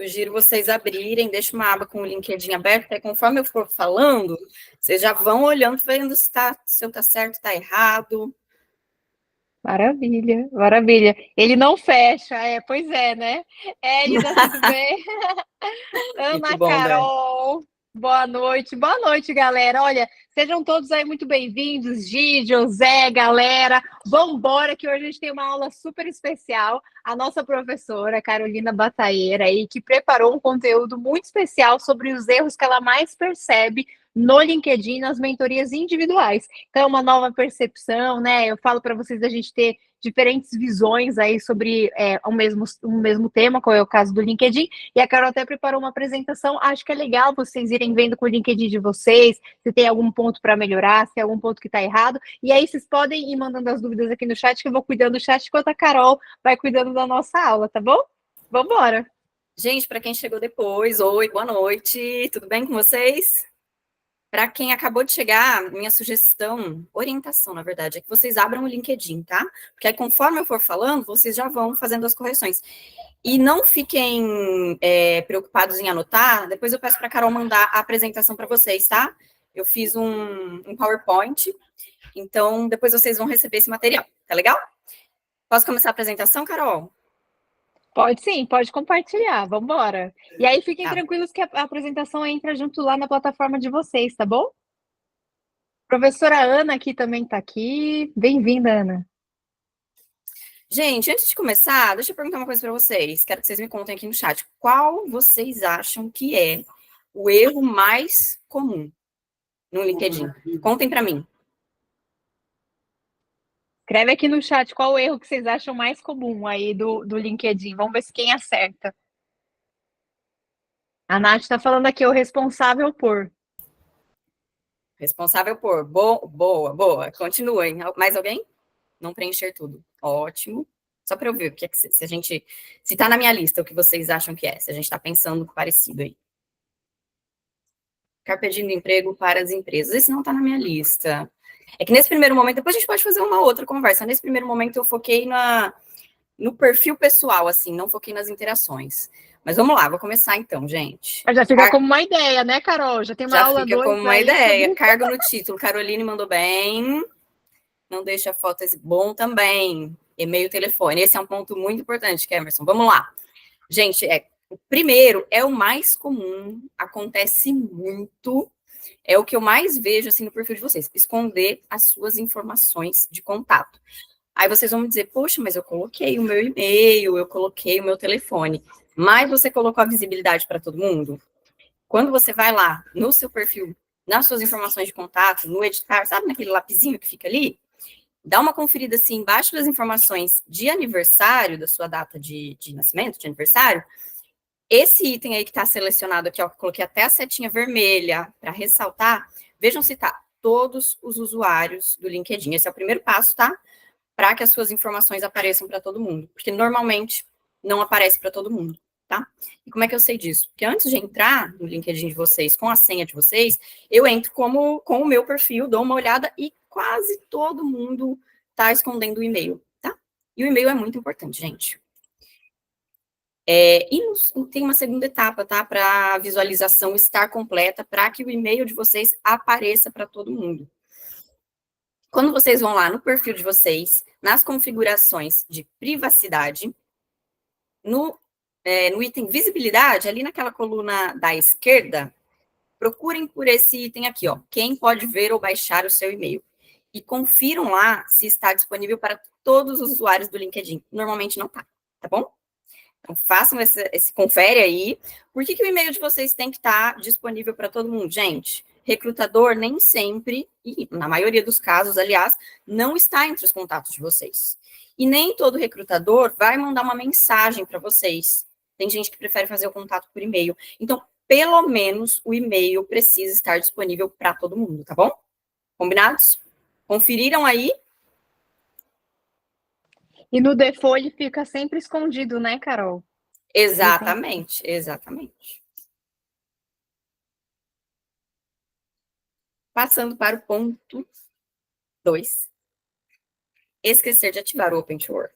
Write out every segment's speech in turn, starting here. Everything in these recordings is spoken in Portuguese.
Sugiro vocês abrirem, deixa uma aba com o LinkedIn aberto, aí conforme eu for falando, vocês já vão olhando, vendo se eu tá certo, está errado. Maravilha, maravilha. Ele não fecha, pois é, né? Elida, tudo bem? Muito Ana bom, Dani. Carol, boa noite, galera. Olha, sejam todos aí muito bem-vindos, Gide, Zé, galera. Vambora, que hoje a gente tem uma aula super especial. A nossa professora, Carolina Bataeira, aí, que preparou um conteúdo muito especial sobre os erros que ela mais percebe no LinkedIn, nas mentorias individuais. Então, uma nova percepção, né? Eu falo para vocês da gente ter diferentes visões aí sobre o mesmo tema, qual é o caso do LinkedIn. E a Carol até preparou uma apresentação. Acho que é legal vocês irem vendo com o LinkedIn de vocês, se tem algum ponto para melhorar, se tem algum ponto que está errado. E aí vocês podem ir mandando as dúvidas aqui no chat, que eu vou cuidando do chat, enquanto a Carol vai cuidando da nossa aula, tá bom? Vamos embora! Gente, para quem chegou depois, oi, boa noite, tudo bem com vocês? Para quem acabou de chegar, minha sugestão, orientação, na verdade, é que vocês abram o LinkedIn, tá? Porque aí, conforme eu for falando, vocês já vão fazendo as correções. E não fiquem preocupados em anotar, depois eu peço para a Carol mandar a apresentação para vocês, tá? Eu fiz um PowerPoint, então depois vocês vão receber esse material, tá legal? Posso começar a apresentação, Carol? Pode sim, pode compartilhar, vamos embora. E aí fiquem Tá. tranquilos que a apresentação entra junto lá na plataforma de vocês, tá bom? Professora Ana aqui também está aqui. Bem-vinda, Ana. Gente, antes de começar, deixa eu perguntar uma coisa para vocês. Quero que vocês me contem aqui no chat. Qual vocês acham que é o erro mais comum no LinkedIn? Contem para mim. Escreve aqui no chat qual o erro que vocês acham mais comum aí do LinkedIn. Vamos ver se quem acerta. A Nath está falando aqui, o responsável por. Responsável por. Boa, boa. Continuem. Mais alguém? Não preencher tudo. Ótimo. Só para eu ver o que é que se a gente. Se está na minha lista o que vocês acham que é, se a gente está pensando parecido aí. Ficar pedindo emprego para as empresas. Esse não está na minha lista. É que nesse primeiro momento, depois a gente pode fazer uma outra conversa. Nesse primeiro momento eu foquei no perfil pessoal, assim, não foquei nas interações. Mas vamos lá, vou começar então, gente. Já fica como uma ideia, né, Carol? Já tem uma Já aula fica como 2 uma aí ideia. sobre. Cargo no título. Caroline mandou bem. Não deixa a foto bom também. E-mail, telefone. Esse é um ponto muito importante, Emerson. Vamos lá. Gente, o primeiro é o mais comum, acontece muito, é o que eu mais vejo assim no perfil de vocês, esconder as suas informações de contato. Aí vocês vão me dizer, poxa, mas eu coloquei o meu e-mail, eu coloquei o meu telefone, mas você colocou a visibilidade para todo mundo? Quando você vai lá no seu perfil, nas suas informações de contato, no editar, sabe naquele lapisinho que fica ali? Dá uma conferida assim embaixo das informações de aniversário, da sua data de nascimento, de aniversário. Esse item aí que está selecionado aqui, ó, que eu coloquei até a setinha vermelha para ressaltar, vejam se tá todos os usuários do LinkedIn. Esse é o primeiro passo, tá? Para que as suas informações apareçam para todo mundo. Porque normalmente não aparece para todo mundo, tá? E como é que eu sei disso? Porque antes de entrar no LinkedIn de vocês, com a senha de vocês, eu entro com o meu perfil, dou uma olhada e quase todo mundo está escondendo o e-mail, tá? E o e-mail é muito importante, gente. Tem uma segunda etapa, tá? Para a visualização estar completa, para que o e-mail de vocês apareça para todo mundo. Quando vocês vão lá no perfil de vocês, nas configurações de privacidade, no item visibilidade, ali naquela coluna da esquerda, procurem por esse item aqui, ó. Quem pode ver ou baixar o seu e-mail? E confiram lá se está disponível para todos os usuários do LinkedIn. Normalmente não tá, tá bom? Então, façam esse confere aí. Por que o e-mail de vocês tem que estar disponível para todo mundo? Gente, recrutador nem sempre, e na maioria dos casos, aliás, não está entre os contatos de vocês. E nem todo recrutador vai mandar uma mensagem para vocês. Tem gente que prefere fazer o contato por e-mail. Então, pelo menos, o e-mail precisa estar disponível para todo mundo, tá bom? Combinados? Conferiram aí? E no default ele fica sempre escondido, né, Carol? Exatamente, exatamente. Passando para o ponto 2. Esquecer de ativar o Open to Work.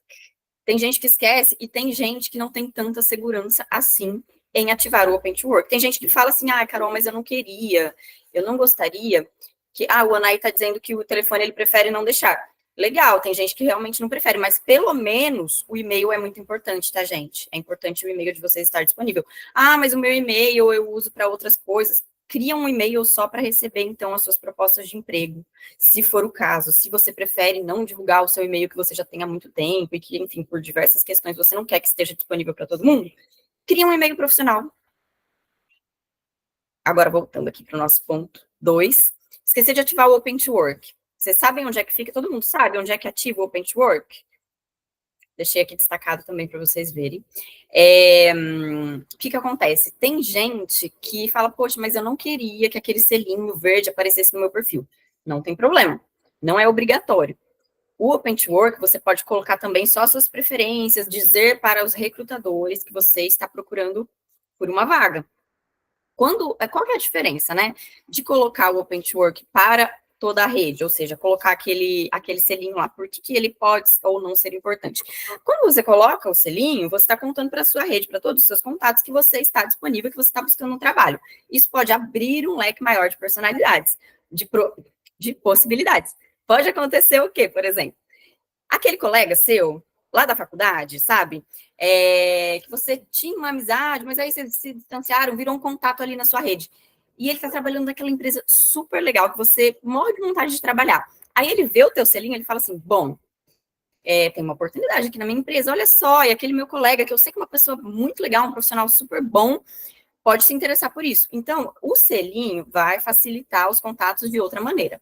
Tem gente que esquece e tem gente que não tem tanta segurança assim em ativar o Open to Work. Tem gente que fala assim, Carol, mas eu não queria, eu não gostaria que... o Anai está dizendo que o telefone ele prefere não deixar. Legal, tem gente que realmente não prefere, mas pelo menos o e-mail é muito importante, tá, gente? É importante o e-mail de vocês estar disponível. Mas o meu e-mail eu uso para outras coisas. Cria um e-mail só para receber, então, as suas propostas de emprego, se for o caso. Se você prefere não divulgar o seu e-mail que você já tem há muito tempo e que, enfim, por diversas questões você não quer que esteja disponível para todo mundo, cria um e-mail profissional. Agora, voltando aqui para o nosso ponto 2, esqueci de ativar o Open to Work. Vocês sabem onde é que fica? Todo mundo sabe onde é que ativa o Open to Work? Deixei aqui destacado também para vocês verem. O que acontece? Tem gente que fala, poxa, mas eu não queria que aquele selinho verde aparecesse no meu perfil. Não tem problema. Não é obrigatório. O Open to Work, você pode colocar também só suas preferências, dizer para os recrutadores que você está procurando por uma vaga. Qual que é a diferença, né? De colocar o Open to Work para toda a rede, ou seja, colocar aquele selinho lá, por que ele pode ou não ser importante. Quando você coloca o selinho, você está contando para a sua rede, para todos os seus contatos, que você está disponível, que você está buscando um trabalho. Isso pode abrir um leque maior de personalidades, de possibilidades. Pode acontecer o quê, por exemplo? Aquele colega seu, lá da faculdade, sabe? Que você tinha uma amizade, mas aí vocês se distanciaram, virou um contato ali na sua rede. E ele está trabalhando naquela empresa super legal, que você morre de vontade de trabalhar. Aí ele vê o teu selinho, ele fala assim, bom, tem uma oportunidade aqui na minha empresa, olha só, e aquele meu colega, que eu sei que é uma pessoa muito legal, um profissional super bom, pode se interessar por isso. Então, o selinho vai facilitar os contatos de outra maneira.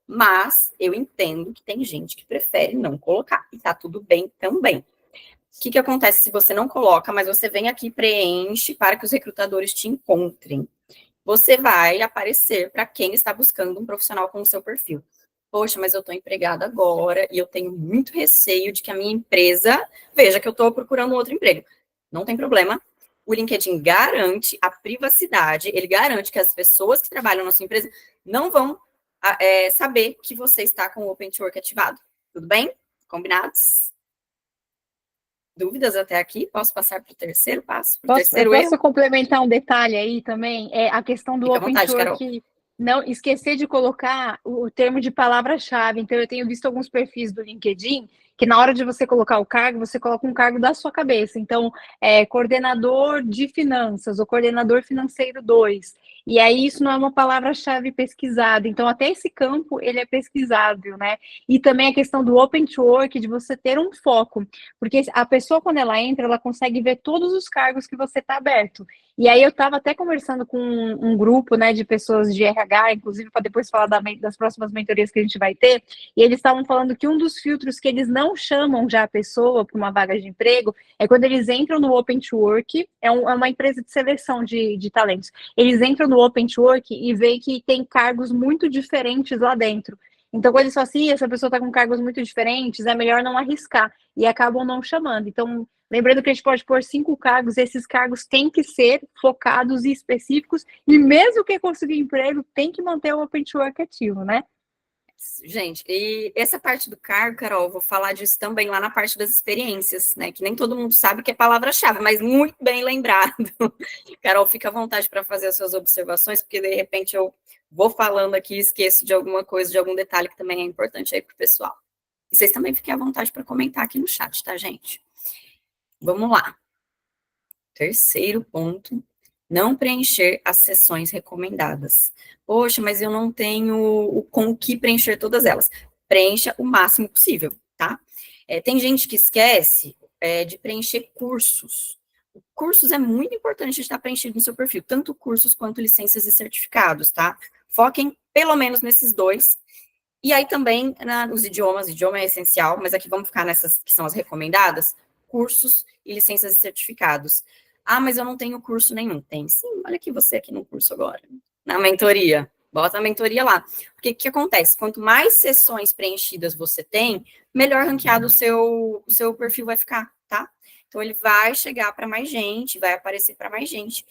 Mas eu entendo que tem gente que prefere não colocar, e tá tudo bem também. O que acontece se você não coloca, mas você vem aqui e preenche para que os recrutadores te encontrem? Você vai aparecer para quem está buscando um profissional com o seu perfil. Poxa, mas eu estou empregada agora e eu tenho muito receio de que a minha empresa veja que eu estou procurando outro emprego. Não tem problema. O LinkedIn garante a privacidade, ele garante que as pessoas que trabalham na sua empresa não vão saber que você está com o Open to Work ativado. Tudo bem? Combinados? Dúvidas até aqui? Posso passar para o terceiro passo? Posso complementar um detalhe aí também? A questão do Open to Work, não esquecer de colocar o termo de palavra-chave. Então, eu tenho visto alguns perfis do LinkedIn que na hora de você colocar o cargo, você coloca um cargo da sua cabeça. Então, coordenador de finanças ou coordenador financeiro 2. E aí, isso não é uma palavra-chave pesquisada. Então, até esse campo, ele é pesquisável, né? E também a questão do Open to Work, de você ter um foco. Porque a pessoa, quando ela entra, ela consegue ver todos os cargos que você está aberto. E aí, eu estava até conversando com um grupo, né, de pessoas de RH, inclusive para depois falar das próximas mentorias que a gente vai ter, e eles estavam falando que um dos filtros que eles não chamam já a pessoa para uma vaga de emprego é quando eles entram no Open to Work, é uma empresa de seleção de talentos. Eles entram no Open to Work e veem que tem cargos muito diferentes lá dentro. Então, quando eles falam assim, essa pessoa está com cargos muito diferentes, é melhor não arriscar. E acabam não chamando. Então, lembrando que a gente pode pôr 5 cargos, esses cargos têm que ser focados e específicos, e mesmo que conseguir emprego, tem que manter o Open to Work ativo, né? Gente, e essa parte do cargo, Carol, eu vou falar disso também lá na parte das experiências, né? Que nem todo mundo sabe que é palavra-chave, mas muito bem lembrado. Carol, fica à vontade para fazer as suas observações, porque de repente eu vou falando aqui e esqueço de alguma coisa, de algum detalhe que também é importante aí para o pessoal. E vocês também fiquem à vontade para comentar aqui no chat, tá, gente? Vamos lá. Terceiro ponto, não preencher as sessões recomendadas. Poxa, mas eu não tenho com o que preencher todas elas. Preencha o máximo possível, tá? Tem gente que esquece de preencher cursos. Cursos é muito importante estar preenchido no seu perfil, tanto cursos quanto licenças e certificados, tá? Foquem pelo menos nesses 2. E aí também nos idiomas, idioma é essencial, mas aqui vamos ficar nessas que são as recomendadas, cursos e licenças e certificados. Mas eu não tenho curso nenhum. Tem sim, olha aqui você aqui no curso agora, na mentoria. Bota a mentoria lá. Porque o que acontece? Quanto mais sessões preenchidas você tem, melhor ranqueado o seu perfil vai ficar, tá? Então, ele vai chegar para mais gente, vai aparecer para mais gente.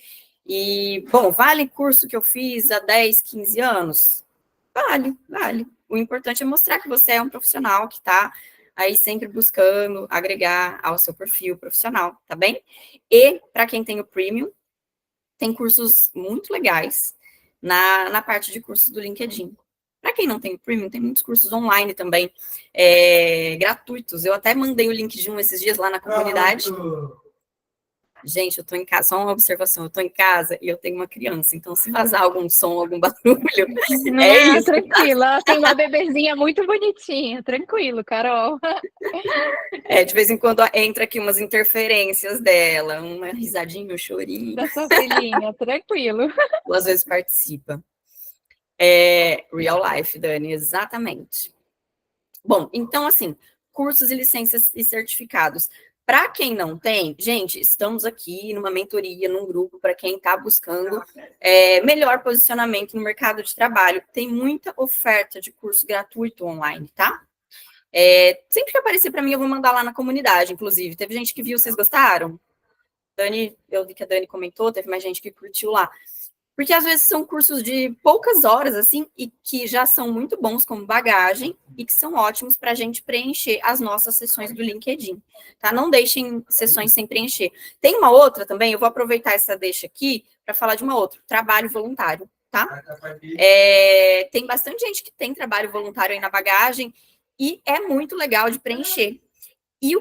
E, bom, vale curso que eu fiz há 10, 15 anos? Vale. O importante é mostrar que você é um profissional que está aí sempre buscando agregar ao seu perfil profissional, tá bem? E para quem tem o Premium, tem cursos muito legais na parte de cursos do LinkedIn. Para quem não tem o Premium, tem muitos cursos online também, gratuitos. Eu até mandei o link de um esses dias lá na comunidade. Gente, eu tô em casa, só uma observação, eu tô em casa e eu tenho uma criança, então se vazar algum som, algum barulho, Não, isso. tranquilo, ela tem uma bebezinha muito bonitinha, tranquilo, Carol. De vez em quando entra aqui umas interferências dela, uma risadinha, um chorinho. Da sua filhinha, tranquilo. Ou às vezes participa. Real life, Dani, exatamente. Bom, então, assim, cursos e licenças e certificados. Para quem não tem, gente, estamos aqui numa mentoria, num grupo, para quem está buscando melhor posicionamento no mercado de trabalho. Tem muita oferta de curso gratuito online, tá? Sempre que aparecer para mim, eu vou mandar lá na comunidade, inclusive. Teve gente que viu, vocês gostaram? Dani, eu vi que a Dani comentou, teve mais gente que curtiu lá. Porque às vezes são cursos de poucas horas, assim, e que já são muito bons como bagagem e que são ótimos para a gente preencher as nossas sessões do LinkedIn, tá? Não deixem sessões sem preencher. Tem uma outra também, eu vou aproveitar essa deixa aqui para falar de uma outra, trabalho voluntário, tá? Tem bastante gente que tem trabalho voluntário aí na bagagem e é muito legal de preencher. E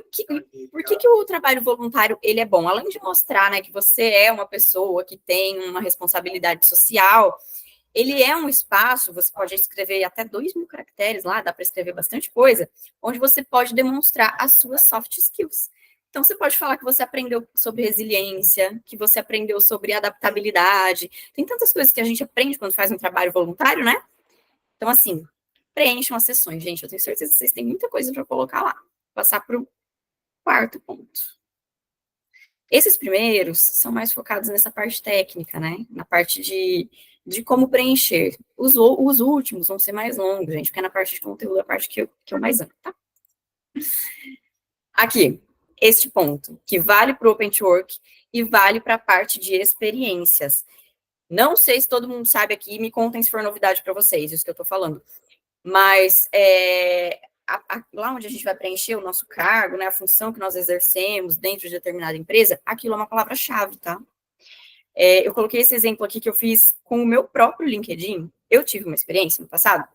por que o trabalho voluntário ele é bom? Além de mostrar, né, que você é uma pessoa que tem uma responsabilidade social, ele é um espaço, você pode escrever até 2.000 caracteres lá, dá para escrever bastante coisa, onde você pode demonstrar as suas soft skills. Então, você pode falar que você aprendeu sobre resiliência, que você aprendeu sobre adaptabilidade. Tem tantas coisas que a gente aprende quando faz um trabalho voluntário, né? Então, assim, preencham as sessões, gente. Eu tenho certeza que vocês têm muita coisa para colocar lá. Passar para o quarto ponto. Esses primeiros são mais focados nessa parte técnica, né? Na parte de como preencher. Os últimos vão ser mais longos, gente, porque é na parte de conteúdo, a parte que eu mais amo, tá? Aqui, este ponto, que vale para o Open to Work e vale para a parte de experiências. Não sei se todo mundo sabe aqui, me contem se for novidade para vocês, isso que eu estou falando. Mas lá onde a gente vai preencher o nosso cargo, né, a função que nós exercemos dentro de determinada empresa, aquilo é uma palavra-chave, tá? Eu coloquei esse exemplo aqui que eu fiz com o meu próprio LinkedIn. Eu tive uma experiência no passado.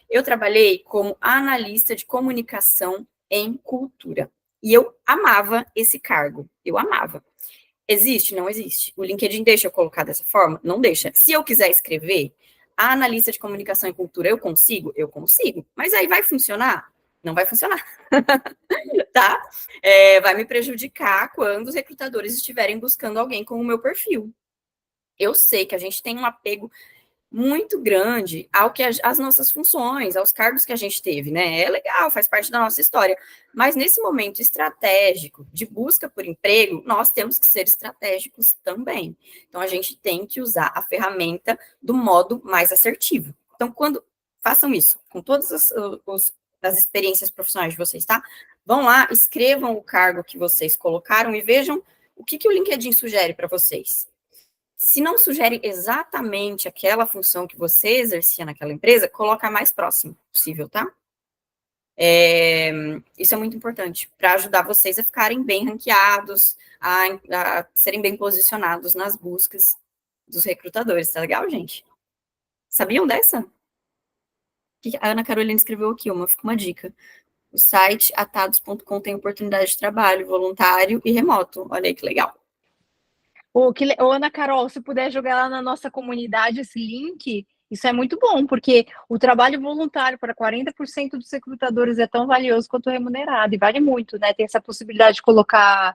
Eu trabalhei como analista de comunicação em cultura. E eu amava esse cargo. Eu amava. Existe? Não existe. O LinkedIn deixa eu colocar dessa forma? Não deixa. Se eu quiser escrever a analista de comunicação e cultura, eu consigo? Eu consigo. Mas aí vai funcionar? Não vai funcionar. Tá? Vai me prejudicar quando os recrutadores estiverem buscando alguém com o meu perfil. Eu sei que a gente tem um apego muito grande ao que as nossas funções, aos cargos que a gente teve, né? É legal, faz parte da nossa história. Mas nesse momento estratégico de busca por emprego, nós temos que ser estratégicos também. Então, a gente tem que usar a ferramenta do modo mais assertivo. Então, quando façam isso, com todas as experiências profissionais de vocês, tá? Vão lá, escrevam o cargo que vocês colocaram e vejam o que o LinkedIn sugere para vocês. Se não sugere exatamente aquela função que você exercia naquela empresa, coloca a mais próximo possível, tá? Isso é muito importante para ajudar vocês a ficarem bem ranqueados, a serem bem posicionados nas buscas dos recrutadores. Tá legal, gente? Sabiam dessa? A Ana Carolina escreveu aqui uma dica. O site atados.com tem oportunidade de trabalho voluntário e remoto. Olha aí que legal. Ana Carol, se puder jogar lá na nossa comunidade esse link, isso é muito bom, porque o trabalho voluntário para 40% dos recrutadores é tão valioso quanto remunerado, e vale muito, né? Tem essa possibilidade de colocar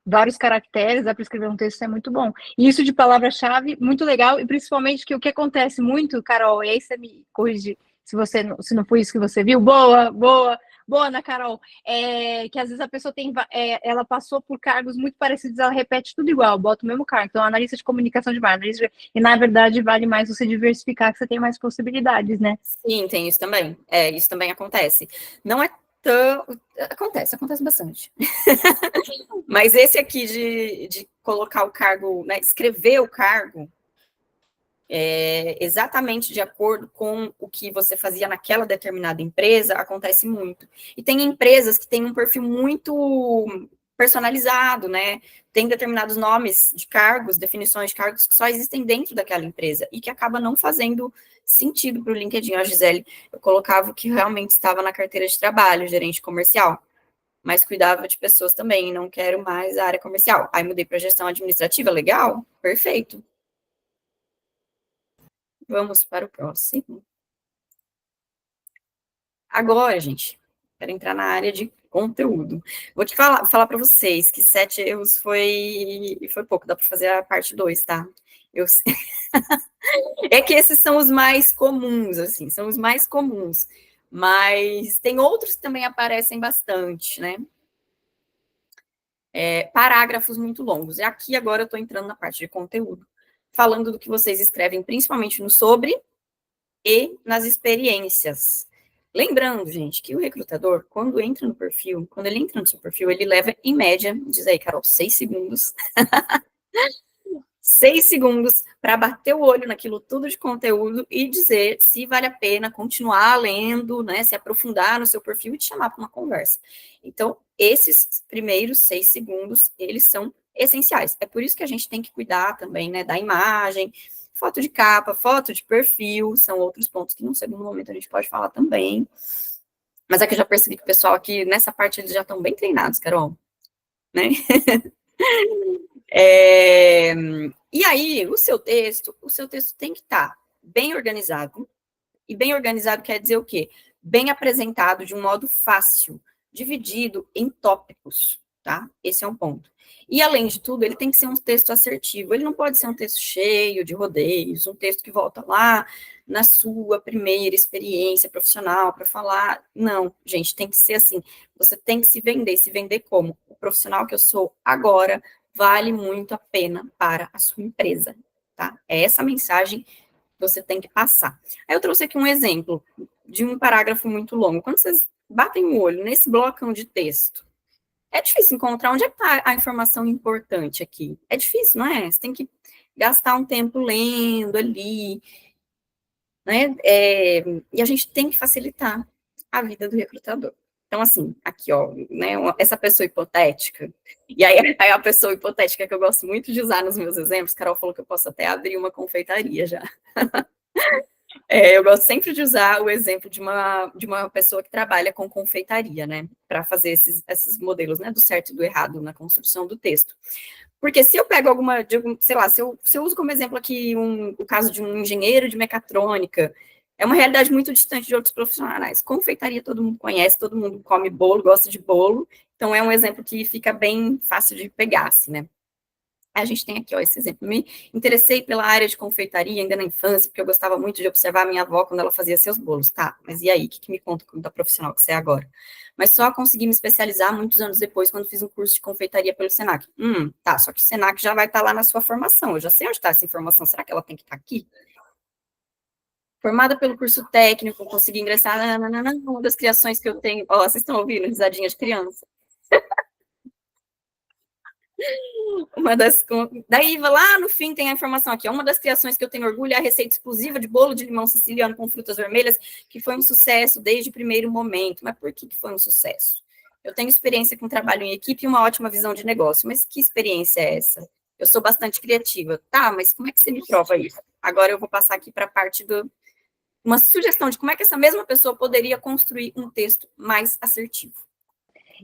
vários caracteres, dá para escrever um texto, é muito bom. E isso de palavra-chave, muito legal, e principalmente que o que acontece muito, Carol, e aí você me corrige se não foi isso que você viu, boa, Ana Carol, que às vezes a pessoa ela passou por cargos muito parecidos, ela repete tudo igual, bota o mesmo cargo. Então, analista de comunicação de marketing, e na verdade vale mais você diversificar, que você tem mais possibilidades, né? Sim, tem isso também. Isso também acontece. Não é acontece bastante. Mas esse aqui de colocar o cargo, né, escrever o cargo, exatamente de acordo com o que você fazia naquela determinada empresa, acontece muito. E tem empresas que têm um perfil muito personalizado, né? Tem determinados nomes de cargos, definições de cargos que só existem dentro daquela empresa e que acaba não fazendo sentido para o LinkedIn. A Gisele, eu colocava o que realmente estava na carteira de trabalho, gerente comercial, mas cuidava de pessoas também, não quero mais a área comercial. Aí mudei para gestão administrativa, legal? Perfeito. Vamos para o próximo. Agora, gente, quero entrar na área de conteúdo. Vou te falar para vocês que 7 erros foi pouco, dá para fazer a parte 2, tá? É que esses são os mais comuns, assim, são os mais comuns. Mas tem outros que também aparecem bastante, né? Parágrafos muito longos. E aqui agora eu estou entrando na parte de conteúdo, falando do que vocês escrevem, principalmente no sobre e nas experiências. Lembrando, gente, que o recrutador, quando ele entra no seu perfil, ele leva, em média, diz aí, Carol, 6 segundos 6 segundos para bater o olho naquilo tudo de conteúdo e dizer se vale a pena continuar lendo, né, se aprofundar no seu perfil e te chamar para uma conversa. Então, esses primeiros 6 segundos, eles são essenciais. É por isso que a gente tem que cuidar também, né, da imagem, foto de capa, foto de perfil, são outros pontos que num segundo momento a gente pode falar também. Mas é que eu já percebi que o pessoal aqui, nessa parte, eles já estão bem treinados, Carol, né? E aí, o seu texto tem que estar bem organizado. E bem organizado quer dizer o quê? Bem apresentado de um modo fácil, dividido em tópicos, tá? Esse é um ponto. E, além de tudo, ele tem que ser um texto assertivo. Ele não pode ser um texto cheio de rodeios, um texto que volta lá na sua primeira experiência profissional para falar. Não, gente, tem que ser assim. Você tem que se vender. Se vender como? O profissional que eu sou agora vale muito a pena para a sua empresa, tá? É essa mensagem que você tem que passar. Aí eu trouxe aqui um exemplo de um parágrafo muito longo. Quando vocês batem o olho nesse blocão de texto, é difícil encontrar onde é que está a informação importante aqui. É difícil, não é? Você tem que gastar um tempo lendo ali, né? E a gente tem que facilitar a vida do recrutador. Então, assim, aqui, ó, né, essa pessoa hipotética, e aí a pessoa hipotética que eu gosto muito de usar nos meus exemplos, Carol falou que eu posso até abrir uma confeitaria já. Eu gosto sempre de usar o exemplo de uma pessoa que trabalha com confeitaria, né, para fazer esses modelos, né, do certo e do errado na construção do texto. Porque se eu pego sei lá, se eu uso como exemplo aqui o caso de um engenheiro de mecatrônica, é uma realidade muito distante de outros profissionais. Confeitaria todo mundo conhece, todo mundo come bolo, gosta de bolo, então é um exemplo que fica bem fácil de pegar, assim, né? A gente tem aqui, ó, esse exemplo. Me interessei pela área de confeitaria ainda na infância, porque eu gostava muito de observar a minha avó quando ela fazia seus bolos, tá? Mas e aí, o que me conta da profissional que você é agora? Mas só consegui me especializar muitos anos depois, quando fiz um curso de confeitaria pelo Senac. Tá, só que o Senac já vai estar lá na sua formação, eu já sei onde está essa informação, será que ela tem que estar aqui? Formada pelo curso técnico, consegui ingressar, uma das criações que eu tenho, ó, vocês estão ouvindo, risadinha de criança? Daí, lá no fim, tem a informação aqui. Uma das criações que eu tenho orgulho é a receita exclusiva de bolo de limão siciliano com frutas vermelhas, que foi um sucesso desde o primeiro momento. Mas por que foi um sucesso? Eu tenho experiência com trabalho em equipe e uma ótima visão de negócio. Mas que experiência é essa? Eu sou bastante criativa. Tá, mas como é que você me prova isso? Agora eu vou passar aqui para a parte uma sugestão de como é que essa mesma pessoa poderia construir um texto mais assertivo.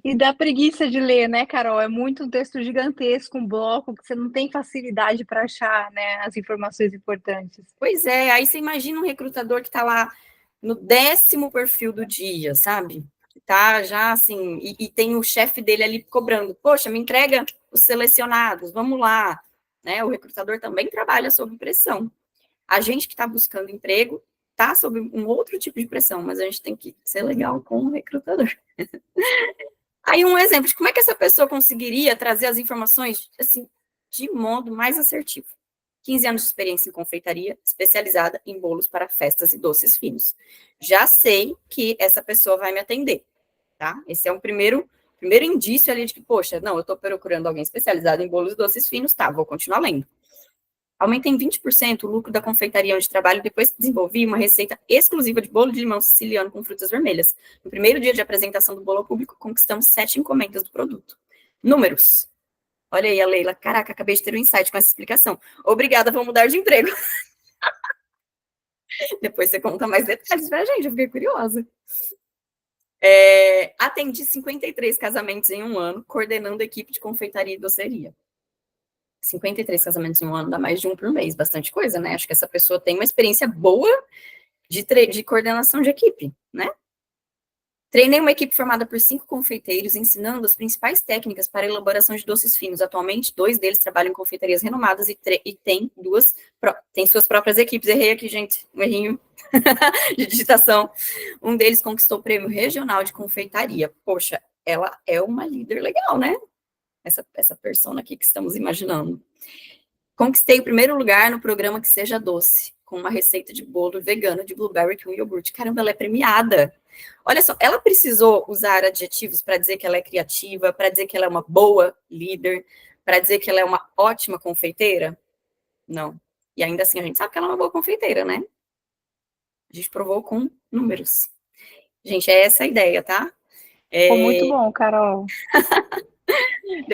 E dá preguiça de ler, né, Carol? É muito um texto gigantesco, um bloco, que você não tem facilidade para achar, né, as informações importantes. Pois é, aí você imagina um recrutador que está lá no 10º perfil do dia, sabe? Que tá já assim, e tem o chefe dele ali cobrando, poxa, me entrega os selecionados, vamos lá. Né? O recrutador também trabalha sob pressão. A gente que está buscando emprego está sob um outro tipo de pressão, mas a gente tem que ser legal com o recrutador. Aí um exemplo de como é que essa pessoa conseguiria trazer as informações assim de modo mais assertivo. 15 anos de experiência em confeitaria, especializada em bolos para festas e doces finos. Já sei que essa pessoa vai me atender, tá? Esse é um primeiro indício ali de que, poxa, não, eu estou procurando alguém especializado em bolos e doces finos, tá, vou continuar lendo. Aumentei em 20% o lucro da confeitaria onde trabalho depois que desenvolvi uma receita exclusiva de bolo de limão siciliano com frutas vermelhas. No primeiro dia de apresentação do bolo ao público, conquistamos 7 encomendas do produto. Números. Olha aí a Leila. Caraca, acabei de ter um insight com essa explicação. Obrigada, vou mudar de emprego. Depois você conta mais detalhes pra gente, eu fiquei curiosa. Atendi 53 casamentos em um ano, coordenando a equipe de confeitaria e doceria. 53 casamentos em um ano, dá mais de um por mês, bastante coisa, né? Acho que essa pessoa tem uma experiência boa de coordenação de equipe, né? Treinei uma equipe formada por 5 confeiteiros, ensinando as principais técnicas para a elaboração de doces finos. Atualmente, 2 deles trabalham em confeitarias renomadas e têm suas próprias equipes. Errei aqui, gente, um errinho de digitação. Um deles conquistou o prêmio regional de confeitaria. Poxa, ela é uma líder legal, né? Essa persona aqui que estamos imaginando. Conquistei o primeiro lugar no programa Que Seja Doce, com uma receita de bolo vegano de blueberry com iogurte. Caramba, ela é premiada. Olha só, ela precisou usar adjetivos para dizer que ela é criativa, para dizer que ela é uma boa líder, para dizer que ela é uma ótima confeiteira? Não. E ainda assim, a gente sabe que ela é uma boa confeiteira, né? A gente provou com números. Gente, é essa a ideia, tá? Ficou muito bom, Carol.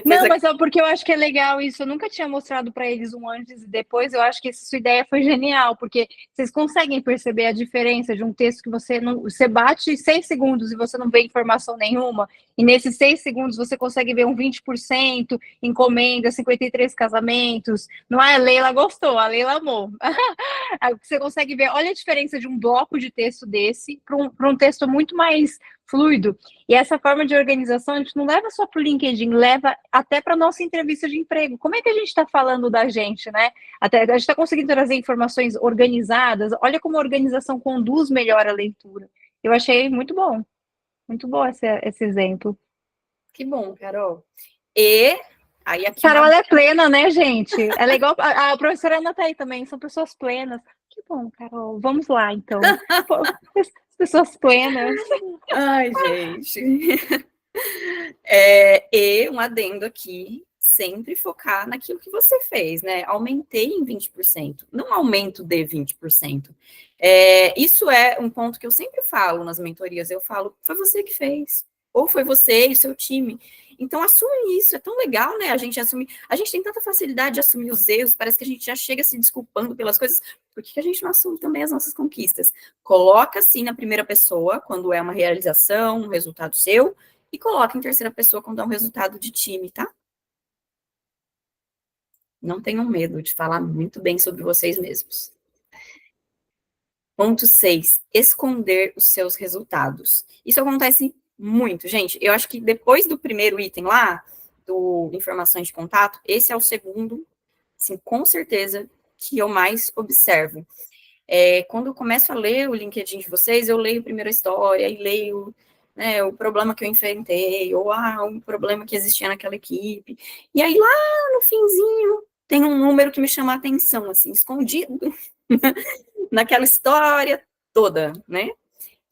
Não, mas é porque eu acho que é legal isso. Eu nunca tinha mostrado para eles um antes e depois. Eu acho que essa sua ideia foi genial, porque vocês conseguem perceber a diferença de um texto que você bate 6 segundos e você não vê informação nenhuma, e nesses 6 segundos você consegue ver um 20%, encomenda, 53 casamentos. Não é? A Leila gostou, a Leila amou. Você consegue ver, olha a diferença de um bloco de texto desse para um texto muito mais fluido. E essa forma de organização a gente não leva só para o LinkedIn, leva até para a nossa entrevista de emprego. Como é que a gente está falando da gente, né? Até a gente está conseguindo trazer informações organizadas. Olha como a organização conduz melhor a leitura. Eu achei muito bom esse exemplo. Que bom, Carol. E aí aqui Carol, ela é plena, né, gente? Ela é igual a professora Ana tá aí também, são pessoas plenas. Que bom, Carol. Vamos lá, então. Pessoas plenas. Ai, gente. E um adendo aqui, sempre focar naquilo que você fez, né? Aumentei em 20%, não aumento de 20%. Isso é um ponto que eu sempre falo nas mentorias, eu falo, foi você que fez, ou foi você e o seu time. Então, assume isso, é tão legal, né? A gente assumir, a gente tem tanta facilidade de assumir os erros, parece que a gente já chega se desculpando pelas coisas, por que a gente não assume também as nossas conquistas? Coloca, assim, na primeira pessoa, quando é uma realização, um resultado seu, e coloca em terceira pessoa quando é um resultado de time, tá? Não tenham medo de falar muito bem sobre vocês mesmos. Ponto 6, esconder os seus resultados. Isso acontece muito, gente. Eu acho que depois do primeiro item lá, do informações de contato, esse é o segundo, assim, com certeza, que eu mais observo. Quando eu começo a ler o LinkedIn de vocês, eu leio primeiro a história e leio, né, o problema que eu enfrentei, ou um problema que existia naquela equipe. E aí, lá no finzinho, tem um número que me chama a atenção, assim, escondido naquela história toda, né?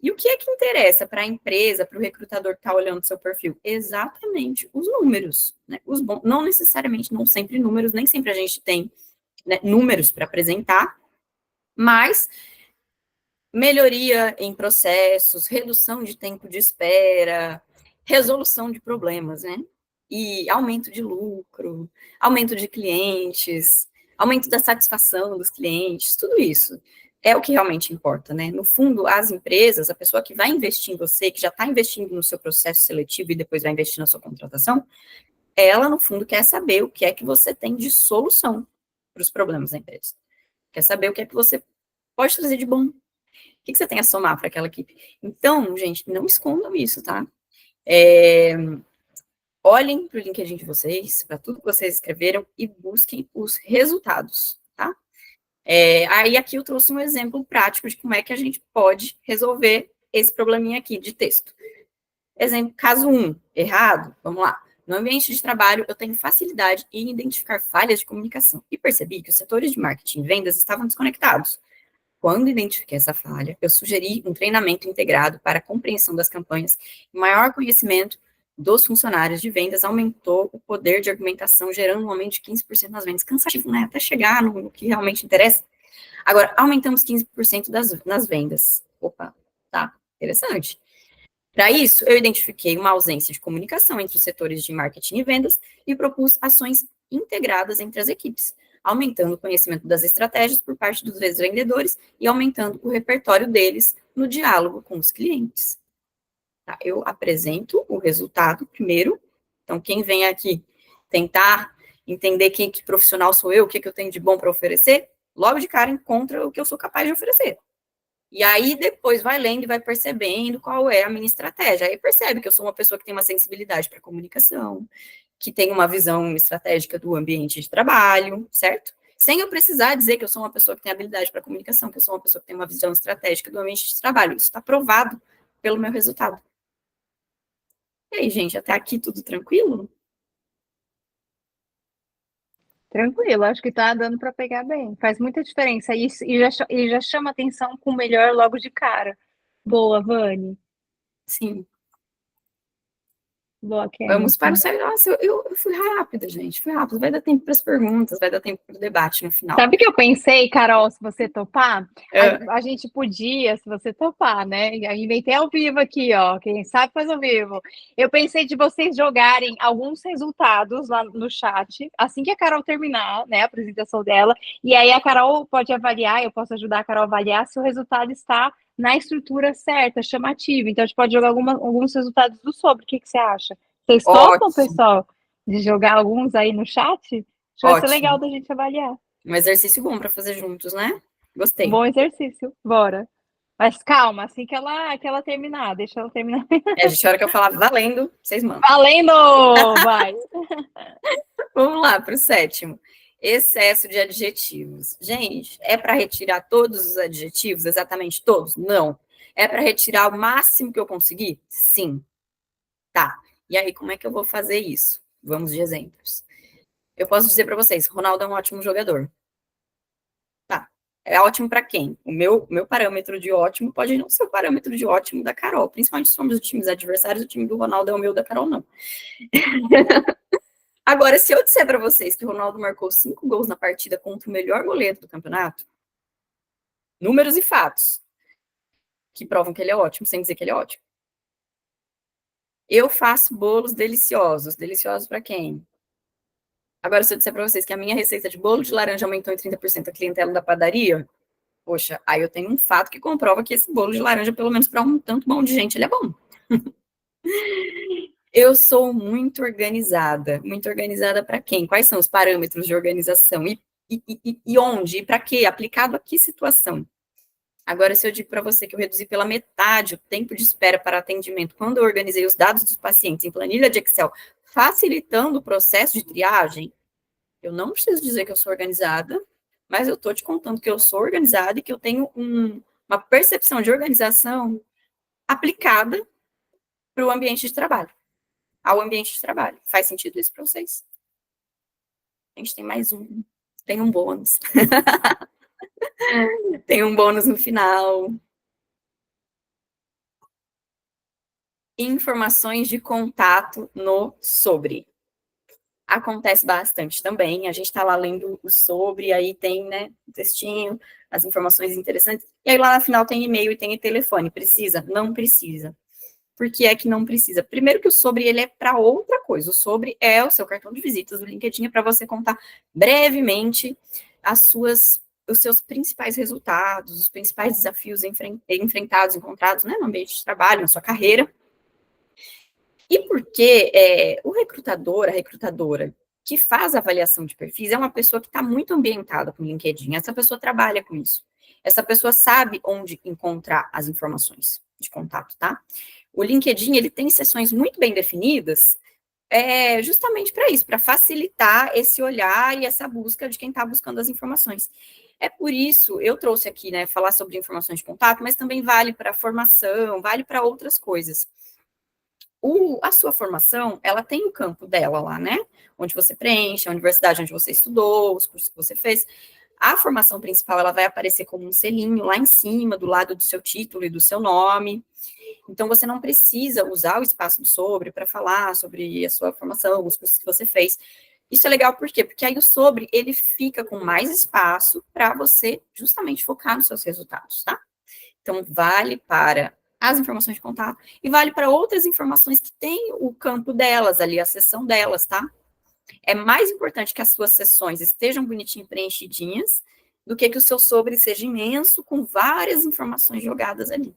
E o que é que interessa para a empresa, para o recrutador que está olhando o seu perfil? Exatamente os números, né? Os bons, não necessariamente, não sempre números, nem sempre a gente tem, né, números para apresentar, mas melhoria em processos, redução de tempo de espera, resolução de problemas, né? E aumento de lucro, aumento de clientes, aumento da satisfação dos clientes, tudo isso é o que realmente importa, né? No fundo, as empresas, a pessoa que vai investir em você, que já está investindo no seu processo seletivo e depois vai investir na sua contratação, ela, no fundo, quer saber o que é que você tem de solução para os problemas da empresa. Quer saber o que é que você pode trazer de bom, o que você tem a somar para aquela equipe? Então, gente, não escondam isso, tá? Olhem para o LinkedIn de vocês, para tudo que vocês escreveram e busquem os resultados, tá? Aí aqui eu trouxe um exemplo prático de como é que a gente pode resolver esse probleminha aqui de texto. Exemplo, caso 1, errado, vamos lá. No ambiente de trabalho, eu tenho facilidade em identificar falhas de comunicação e percebi que os setores de marketing e vendas estavam desconectados. Quando identifiquei essa falha, eu sugeri um treinamento integrado para a compreensão das campanhas e maior conhecimento dos funcionários de vendas aumentou o poder de argumentação, gerando um aumento de 15% nas vendas. Cansativo, né? Até chegar no que realmente interessa. Agora, aumentamos 15% nas vendas. Opa, tá, interessante. Para isso, eu identifiquei uma ausência de comunicação entre os setores de marketing e vendas e propus ações integradas entre as equipes, aumentando o conhecimento das estratégias por parte dos vendedores e aumentando o repertório deles no diálogo com os clientes. Tá? Eu apresento o resultado primeiro. Então, quem vem aqui tentar entender que profissional sou eu, o que eu tenho de bom para oferecer, logo de cara encontra o que eu sou capaz de oferecer. E aí, depois vai lendo e vai percebendo qual é a minha estratégia. Aí percebe que eu sou uma pessoa que tem uma sensibilidade para comunicação, que tem uma visão estratégica do ambiente de trabalho, certo? Sem eu precisar dizer que eu sou uma pessoa que tem habilidade para comunicação, que eu sou uma pessoa que tem uma visão estratégica do ambiente de trabalho. Isso está provado pelo meu resultado. E aí, gente, até aqui tudo tranquilo? Tranquilo, acho que tá dando para pegar bem. Faz muita diferença isso e já chama atenção com o melhor logo de cara. Boa, Vani. Sim. Boa, Vamos para o Kennedy. sério. Nossa, eu fui rápida, gente. Fui rápida. Vai dar tempo para as perguntas, vai dar tempo para o debate no final. Sabe o que eu pensei, Carol, se você topar? É. A gente podia, se você topar, né? Inventei ao vivo aqui, ó. Quem sabe faz ao vivo. Eu pensei de vocês jogarem alguns resultados lá no chat, assim que a Carol terminar, né, a apresentação dela. E aí a Carol pode avaliar, eu posso ajudar a Carol a avaliar se o resultado está na estrutura certa, chamativa. Então a gente pode jogar alguns resultados do sobre. O que você acha? Vocês topam, Ótimo, pessoal, de jogar alguns aí no chat? Acho que vai ser legal ótimo. da gente avaliar. Um exercício bom para fazer juntos, né? Gostei. Bom exercício, bora. Mas calma, assim que ela terminar, deixa ela terminar. É, gente, a hora que eu falar valendo, vocês mandam. Valendo! Vai. Vamos lá para o sétimo. Excesso de adjetivos. Gente, é para retirar todos os adjetivos, exatamente todos? Não. É para retirar o máximo que eu conseguir? Sim. Tá. E aí, como é que eu vou fazer isso? Vamos de exemplos. Eu posso dizer para vocês, Ronaldo é um ótimo jogador. Tá. É ótimo para quem? O meu parâmetro de ótimo pode não ser o parâmetro de ótimo da Carol, principalmente se somos os times adversários, o time do Ronaldo é o meu, da Carol não. Agora, se eu disser para vocês que o Ronaldo marcou 5 gols na partida contra o melhor goleiro do campeonato, números e fatos que provam que ele é ótimo, sem dizer que ele é ótimo. Eu faço bolos deliciosos. Deliciosos para quem? Agora, se eu disser para vocês que a minha receita de bolo de laranja aumentou em 30% a clientela da padaria, poxa, aí eu tenho um fato que comprova que esse bolo de laranja, pelo menos para um tanto bom de gente, ele é bom. Eu sou muito organizada. Muito organizada para quem? Quais são os parâmetros de organização? E onde? E para quê? Aplicado a que situação? Agora, se eu digo para você que eu reduzi pela metade o tempo de espera para atendimento quando eu organizei os dados dos pacientes em planilha de Excel, facilitando o processo de triagem, eu não preciso dizer que eu sou organizada, mas eu estou te contando que eu sou organizada e que eu tenho uma percepção de organização aplicada para o ambiente de trabalho, ao ambiente de trabalho. Faz sentido isso para vocês? A gente tem mais um, tem um bônus. Tem um bônus no final. Informações de contato no sobre. Acontece bastante também. A gente está lá lendo o sobre, aí tem, né, o textinho, as informações interessantes. E aí lá no final tem e-mail e tem telefone. Precisa? Não precisa. Por que é que não precisa? Primeiro que o sobre ele é para outra coisa. O sobre é o seu cartão de visitas do LinkedIn para você contar brevemente os seus principais resultados, os principais desafios enfrentados, encontrados, né, no ambiente de trabalho, na sua carreira. E porque o recrutador, a recrutadora que faz a avaliação de perfis é uma pessoa que está muito ambientada com o LinkedIn. Essa pessoa trabalha com isso. Essa pessoa sabe onde encontrar as informações de contato, tá? O LinkedIn, ele tem seções muito bem definidas, justamente para isso, para facilitar esse olhar e essa busca de quem está buscando as informações. É por isso, eu trouxe aqui, né, falar sobre informações de contato, mas também vale para formação, vale para outras coisas. A sua formação, ela tem o campo dela lá, né? Onde você preenche, a universidade onde você estudou, os cursos que você fez. A formação principal, ela vai aparecer como um selinho lá em cima, do lado do seu título e do seu nome. Então, você não precisa usar o espaço do sobre para falar sobre a sua formação, os cursos que você fez. Isso é legal por quê? Porque aí o sobre, ele fica com mais espaço para você justamente focar nos seus resultados, tá? Então, vale para as informações de contato, e vale para outras informações que tem o campo delas ali, a seção delas, tá? É mais importante que as suas sessões estejam bonitinho preenchidinhas do que o seu sobre seja imenso com várias informações jogadas ali.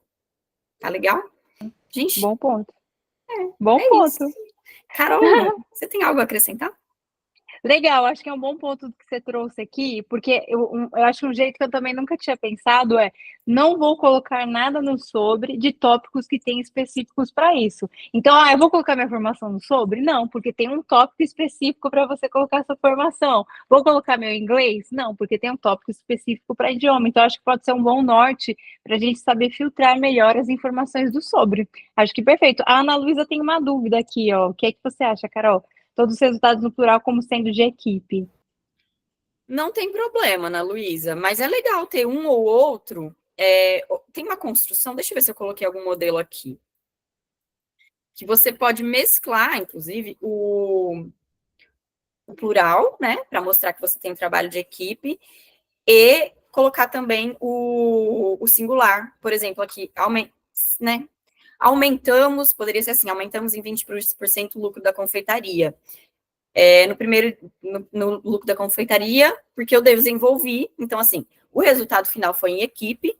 Tá legal? Gente, Bom ponto. Bom é ponto. isso. Carol, você tem algo a acrescentar? Legal, acho que é um bom ponto que você trouxe aqui, porque eu acho que um jeito que eu também nunca tinha pensado é não vou colocar nada no sobre de tópicos que tem específicos para isso. Então, eu vou colocar minha formação no sobre? Não, porque tem um tópico específico para você colocar sua formação. Vou colocar meu inglês? Não, porque tem um tópico específico para idioma. Então, acho que pode ser um bom norte para a gente saber filtrar melhor as informações do sobre. Acho que perfeito. A Ana Luísa tem uma dúvida aqui, ó. O que é que você acha, Carol? Todos os resultados no plural como sendo de equipe. Não tem problema, Ana Luísa, mas é legal ter um ou outro. Tem uma construção, deixa eu ver se eu coloquei algum modelo aqui. Que você pode mesclar, inclusive, o plural, né? Para mostrar que você tem um trabalho de equipe, e colocar também o singular. Por exemplo, aqui, né? Aumentamos, poderia ser assim, aumentamos em 20% o lucro da confeitaria. No lucro da confeitaria, porque eu desenvolvi, então, assim, o resultado final foi em equipe,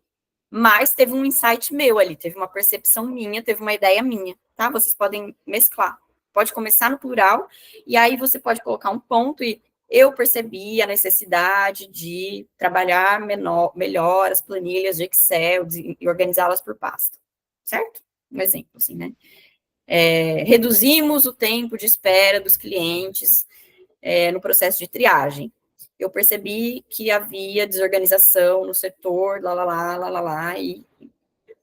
mas teve um insight meu ali, teve uma percepção minha, teve uma ideia minha, tá? Vocês podem mesclar. Pode começar no plural, e aí você pode colocar um ponto e eu percebi a necessidade de trabalhar melhor as planilhas de Excel e organizá-las por pasta, certo? Um exemplo, assim, né? Reduzimos o tempo de espera dos clientes no processo de triagem. Eu percebi que havia desorganização no setor, e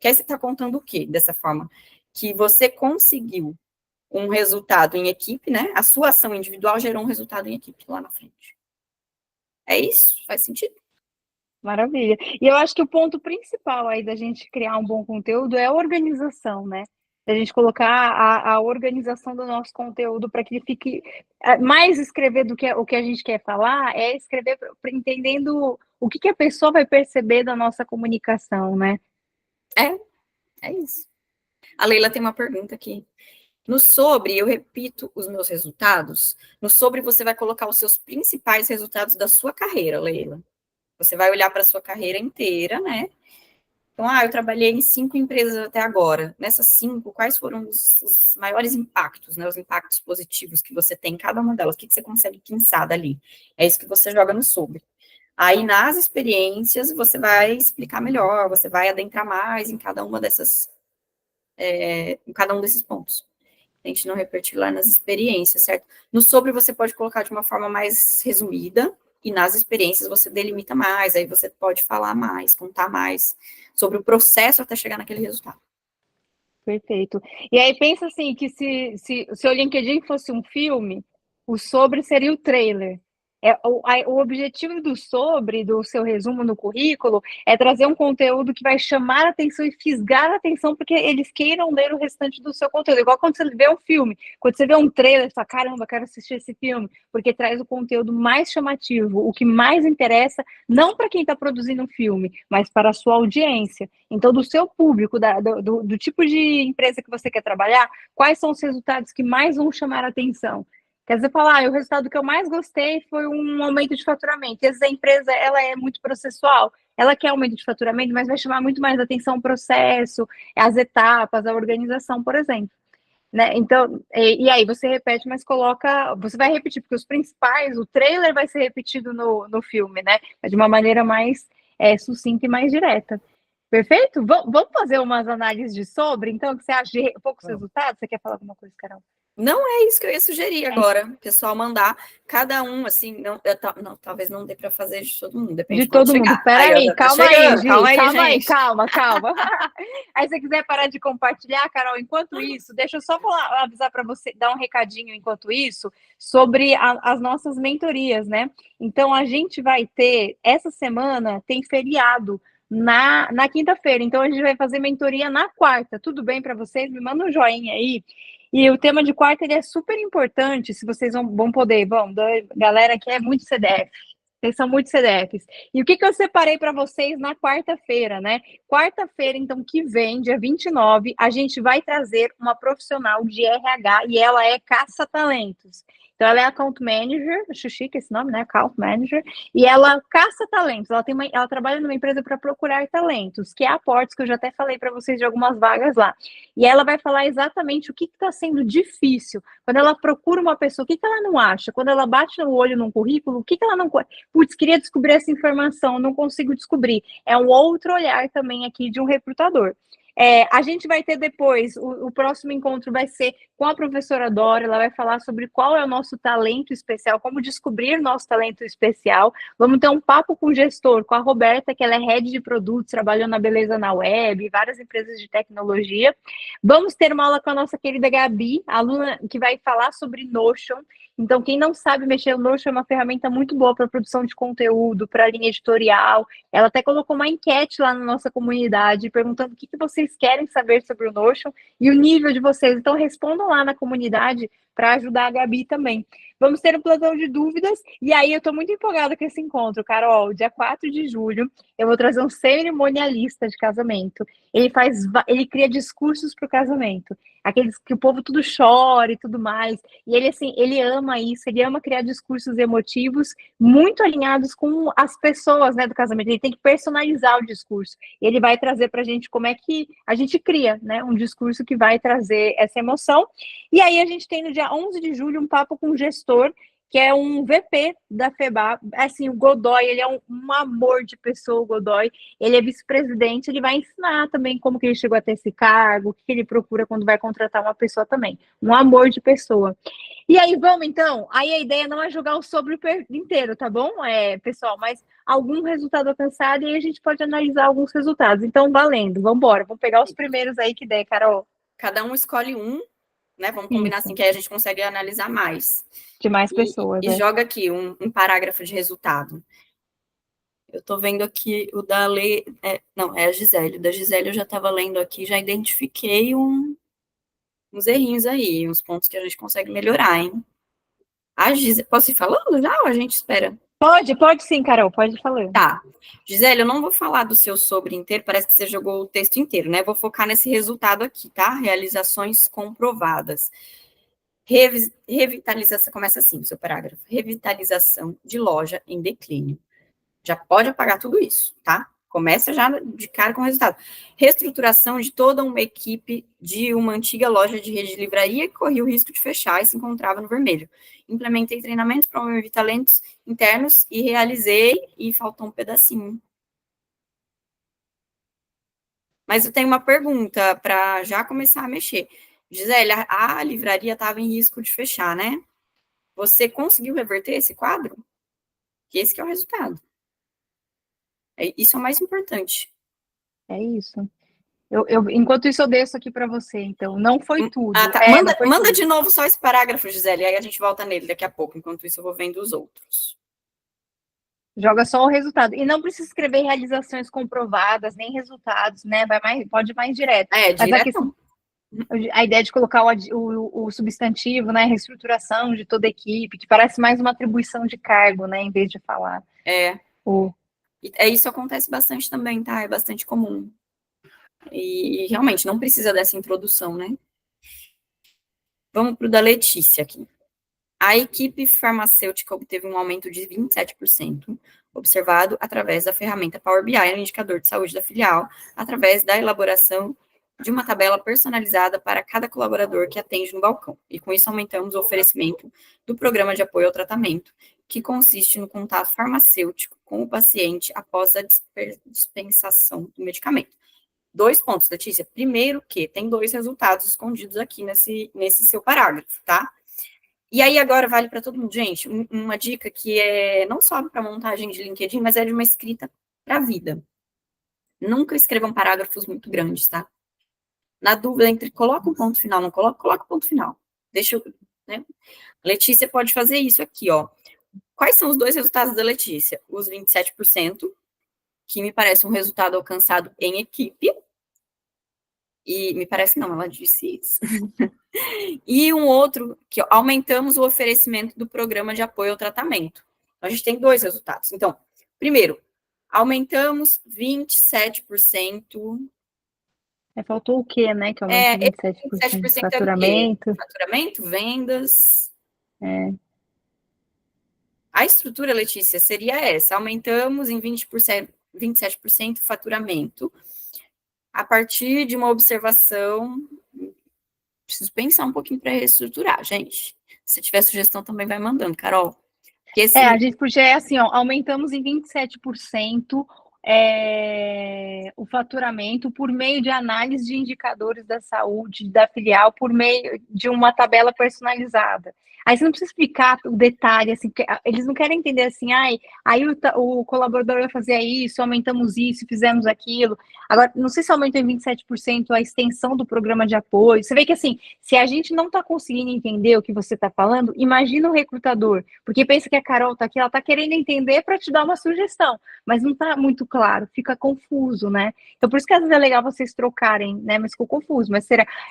que aí você está contando o quê dessa forma? Que você conseguiu um resultado em equipe, né? A sua ação individual gerou um resultado em equipe lá na frente. É isso? Faz sentido? Maravilha. E eu acho que o ponto principal aí da gente criar um bom conteúdo é a organização, né? Da gente colocar a organização do nosso conteúdo para que ele fique mais escrever do que o que a gente quer falar, é escrever entendendo o que a pessoa vai perceber da nossa comunicação, né? É isso. A Leila tem uma pergunta aqui. No sobre, eu repito os meus resultados. No sobre, você vai colocar os seus principais resultados da sua carreira, Leila. Você vai olhar para a sua carreira inteira, né? Então, eu trabalhei em 5 empresas até agora. Nessas 5, quais foram os maiores impactos, né? Os impactos positivos que você tem em cada uma delas? O que você consegue pensar dali? É isso que você joga no sobre. Aí, nas experiências, você vai explicar melhor, você vai adentrar mais em cada uma dessas, em cada um desses pontos. A gente não repetir lá nas experiências, certo? No sobre, você pode colocar de uma forma mais resumida, e nas experiências você delimita mais, aí você pode falar mais, contar mais sobre o processo até chegar naquele resultado. Perfeito. E aí pensa assim, que se o seu LinkedIn fosse um filme, o sobre seria o trailer. O objetivo do sobre, do seu resumo no currículo, é trazer um conteúdo que vai chamar a atenção e fisgar a atenção, porque eles queiram ler o restante do seu conteúdo. Igual quando você vê um filme, quando você vê um trailer, você fala, caramba, quero assistir esse filme, porque traz o conteúdo mais chamativo, o que mais interessa, não para quem está produzindo um filme, mas para a sua audiência. Então, do seu público, do tipo de empresa que você quer trabalhar, quais são os resultados que mais vão chamar a atenção? Quer dizer, falar, o resultado que eu mais gostei foi um aumento de faturamento. E essa empresa, ela é muito processual. Ela quer aumento de faturamento, mas vai chamar muito mais atenção o processo, as etapas, a organização, por exemplo. Né? Então, e aí você repete, mas coloca, você vai repetir, porque os principais, o trailer vai ser repetido no filme, né? Mas de uma maneira mais sucinta e mais direta. Perfeito? Vamos fazer umas análises de sobre, então, o que você acha de poucos resultados? Você quer falar alguma coisa, Carol? Não é isso que eu ia sugerir agora, o pessoal mandar cada um, assim, não, talvez não dê para fazer de todo mundo, depende De de quando todo mundo. chegar. Peraí, calma aí, Gi, calma aí, gente. calma. Aí, se você quiser parar de compartilhar, Carol, enquanto isso, deixa eu só avisar para você, dar um recadinho enquanto isso, sobre as nossas mentorias, né? Então, a gente vai ter, essa semana, tem feriado na quinta-feira, então a gente vai fazer mentoria na quarta. Tudo bem para vocês? Me manda um joinha aí. E o tema de quarta ele é super importante, se vocês vão poder, galera que é muito CDF, Vocês são muito CDFs. E o que eu separei para vocês na quarta-feira, né? Quarta-feira, então, que vem, dia 29, a gente vai trazer uma profissional de RH e ela é caça-talentos. Então, ela é account manager, acho chique esse nome, né? Account manager, e ela caça talentos. Ela trabalha numa empresa para procurar talentos, que é a Portos, que eu já até falei para vocês de algumas vagas lá. E ela vai falar exatamente o que está sendo difícil. Quando ela procura uma pessoa, o que ela não acha? Quando ela bate no olho num currículo, o que ela não. Putz, queria descobrir essa informação, não consigo descobrir. É um outro olhar também aqui de um recrutador. A gente vai ter depois, o próximo encontro vai ser com a professora Dora, ela vai falar sobre qual é o nosso talento especial, como descobrir nosso talento especial. Vamos ter um papo com o gestor, com a Roberta, que ela é head de produtos, trabalhou na Beleza na Web, várias empresas de tecnologia. Vamos ter uma aula com a nossa querida Gabi, aluna que vai falar sobre Notion. Então, quem não sabe mexer no Notion é uma ferramenta muito boa para produção de conteúdo, para linha editorial. Ela até colocou uma enquete lá na nossa comunidade, perguntando o que vocês querem saber sobre o Notion e o nível de vocês. Então, respondam lá na comunidade para ajudar a Gabi também. Vamos ter um plantão de dúvidas, e aí eu estou muito empolgada com esse encontro, Carol. Dia 4 de julho, eu vou trazer um cerimonialista de casamento. Ele cria discursos para o casamento, aqueles que o povo tudo chora e tudo mais. E ele, assim, ele ama isso, ele ama criar discursos emotivos muito alinhados com as pessoas, né, do casamento. Ele tem que personalizar o discurso. Ele vai trazer para a gente como é que a gente cria, né, um discurso que vai trazer essa emoção. E aí a gente tem no dia 11 de julho um papo com o gestor, que é um VP da FEBA, assim, o Godoy, ele é um amor de pessoa, o Godoy, ele é vice-presidente, ele vai ensinar também como que ele chegou até esse cargo, o que ele procura quando vai contratar uma pessoa também, um amor de pessoa. E aí, vamos então, aí a ideia não é jogar o sobre inteiro, tá bom, pessoal, mas algum resultado alcançado e aí a gente pode analisar alguns resultados, então valendo, vamos embora, vamos pegar os primeiros aí que der, Carol. Cada um escolhe um, né? Vamos combinar assim, que aí a gente consegue analisar mais. De mais pessoas, e joga aqui um parágrafo de resultado. Eu tô vendo aqui o da Lei... não, é a Gisele. Da Gisele eu já estava lendo aqui, já identifiquei uns errinhos aí, uns pontos que a gente consegue melhorar, hein? A Gisele... Posso ir falando já ou a gente espera? Pode sim, Carol, pode falar. Tá. Gisele, eu não vou falar do seu sobre inteiro, parece que você jogou o texto inteiro, né? Vou focar nesse resultado aqui, tá? Realizações comprovadas. Revitalização, começa assim, o seu parágrafo. Revitalização de loja em declínio. Já pode apagar tudo isso, tá? Começa já de cara com o resultado. Reestruturação de toda uma equipe de uma antiga loja de rede de livraria que corria o risco de fechar e se encontrava no vermelho. Implementei treinamentos, promovi talentos internos e realizei, e faltou um pedacinho. Mas eu tenho uma pergunta para já começar a mexer. Gisele, a livraria estava em risco de fechar, né? Você conseguiu reverter esse quadro? Que esse que é o resultado. Isso é o mais importante. É isso. Enquanto isso, eu desço aqui para você, então. Não foi tudo. Tá. Manda de novo só esse parágrafo, Gisele, aí a gente volta nele daqui a pouco. Enquanto isso, eu vou vendo os outros. Joga só o resultado. E não precisa escrever realizações comprovadas, nem resultados, né? Pode ir mais direto. Direto. A ideia de colocar o substantivo, né? Reestruturação de toda a equipe, que parece mais uma atribuição de cargo, né? Em vez de falar. Isso acontece bastante também, tá? É bastante comum. E realmente não precisa dessa introdução, né? Vamos para o da Letícia aqui. A equipe farmacêutica obteve um aumento de 27%, observado através da ferramenta Power BI no indicador de saúde da filial, através da elaboração de uma tabela personalizada para cada colaborador que atende no balcão. E com isso aumentamos o oferecimento do programa de apoio ao tratamento, que consiste no contato farmacêutico com o paciente após a dispensação do medicamento. 2 pontos, Letícia. Primeiro que tem 2 resultados escondidos aqui nesse seu parágrafo, tá? E aí agora vale para todo mundo. Gente, uma dica que é não só para montagem de LinkedIn, mas é de uma escrita para a vida. Nunca escrevam parágrafos muito grandes, tá? Na dúvida entre coloca um ponto final, não coloca um ponto final. Deixa eu, né? Letícia pode fazer isso aqui, ó. Quais são os 2 resultados da Letícia? Os 27%, que me parece um resultado alcançado em equipe. E me parece não, ela disse isso. E um outro, que aumentamos o oferecimento do programa de apoio ao tratamento. Então, a gente tem 2 resultados. Então, primeiro, aumentamos 27%. Faltou o quê, né? Que aumentou 27% de 27% é o quê? faturamento. Faturamento, vendas. A estrutura, Letícia, seria essa. Aumentamos em 20%, 27% o faturamento. A partir de uma observação, preciso pensar um pouquinho para reestruturar, gente. Se tiver sugestão, também vai mandando, Carol. A gente podia, assim, ó, aumentamos em 27% o faturamento por meio de análise de indicadores da saúde da filial, por meio de uma tabela personalizada. Aí você não precisa explicar o detalhe, assim, eles não querem entender assim, aí o colaborador vai fazer isso, aumentamos isso, fizemos aquilo. Agora, não sei se aumentou em 27% a extensão do programa de apoio. Você vê que, assim, se a gente não está conseguindo entender o que você está falando, imagina o recrutador, porque pensa que a Carol está aqui, ela está querendo entender para te dar uma sugestão, mas não está muito claro, fica confuso, né? Então, por isso que às vezes é legal vocês trocarem, né? Mas ficou confuso, mas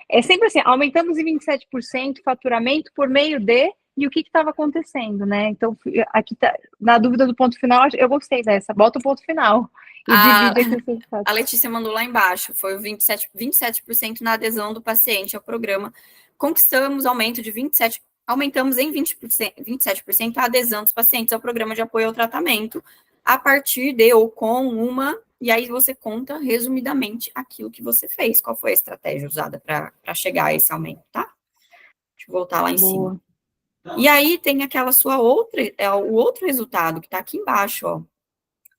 é sempre assim, aumentamos em 27% o faturamento por meio de e o que estava acontecendo, né? Então, aqui tá, na dúvida do ponto final, eu gostei dessa, bota o ponto final e divide aqui os resultados. A Letícia mandou lá embaixo, foi o 27% na adesão do paciente ao programa. Conquistamos aumento de 27%, aumentamos em 27% a adesão dos pacientes ao programa de apoio ao tratamento, a partir de ou com uma, e aí você conta resumidamente aquilo que você fez, qual foi a estratégia usada para chegar a esse aumento, tá? Deixa eu voltar lá em cima. E aí tem aquela sua outra, o outro resultado que está aqui embaixo, ó.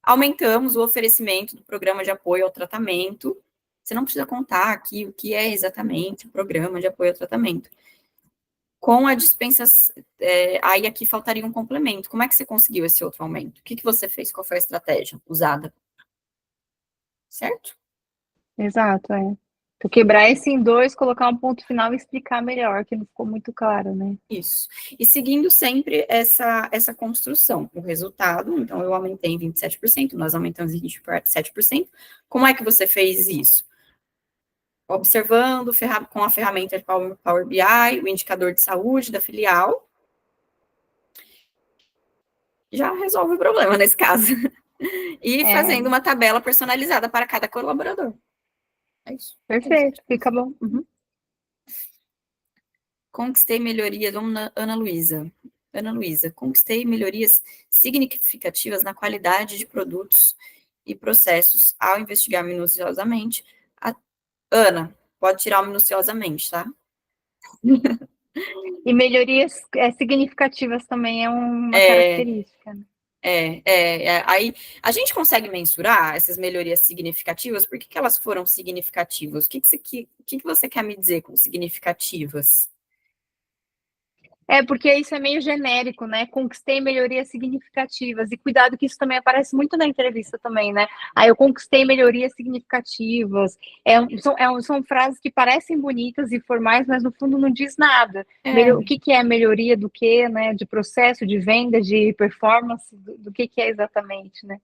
Aumentamos o oferecimento do programa de apoio ao tratamento. Você não precisa contar aqui o que é exatamente o programa de apoio ao tratamento. Com a dispensação, aí aqui faltaria um complemento. Como é que você conseguiu esse outro aumento? O que você fez? Qual foi a estratégia usada? Certo? Exato, Tu quebrar esse em 2, colocar um ponto final e explicar melhor, que não ficou muito claro, né? Isso. E seguindo sempre essa construção. O resultado, então, eu aumentei em 27%, nós aumentamos em 27%. Como é que você fez isso? Observando com a ferramenta de Power BI, o indicador de saúde da filial, já resolve o problema nesse caso. E fazendo uma tabela personalizada para cada colaborador. É isso. Perfeito, fica bom. Uhum. Conquistei melhorias, vamos na Ana Luísa. Ana Luísa, conquistei melhorias significativas na qualidade de produtos e processos ao investigar minuciosamente. Ana, pode tirar o minuciosamente, tá? E melhorias significativas também é uma característica. Né? Aí a gente consegue mensurar essas melhorias significativas? Por que elas foram significativas? O que você quer me dizer com significativas? Porque isso é meio genérico, né? Conquistei melhorias significativas. E cuidado que isso também aparece muito na entrevista também, né? Aí eu conquistei melhorias significativas. São frases que parecem bonitas e formais, mas no fundo não diz nada. O que é melhoria do que, né? De processo, de venda, de performance, do que é exatamente, né?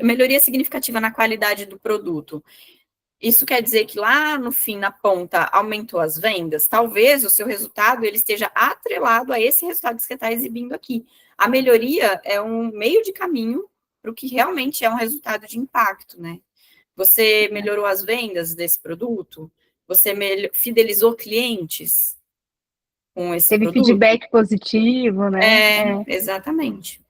Melhoria significativa na qualidade do produto. Isso quer dizer que lá no fim, na ponta, aumentou as vendas? Talvez o seu resultado ele esteja atrelado a esse resultado que você está exibindo aqui. A melhoria é um meio de caminho para o que realmente é um resultado de impacto, né? Você melhorou as vendas desse produto? Você fidelizou clientes com esse Teve produto? feedback positivo, né? Exatamente.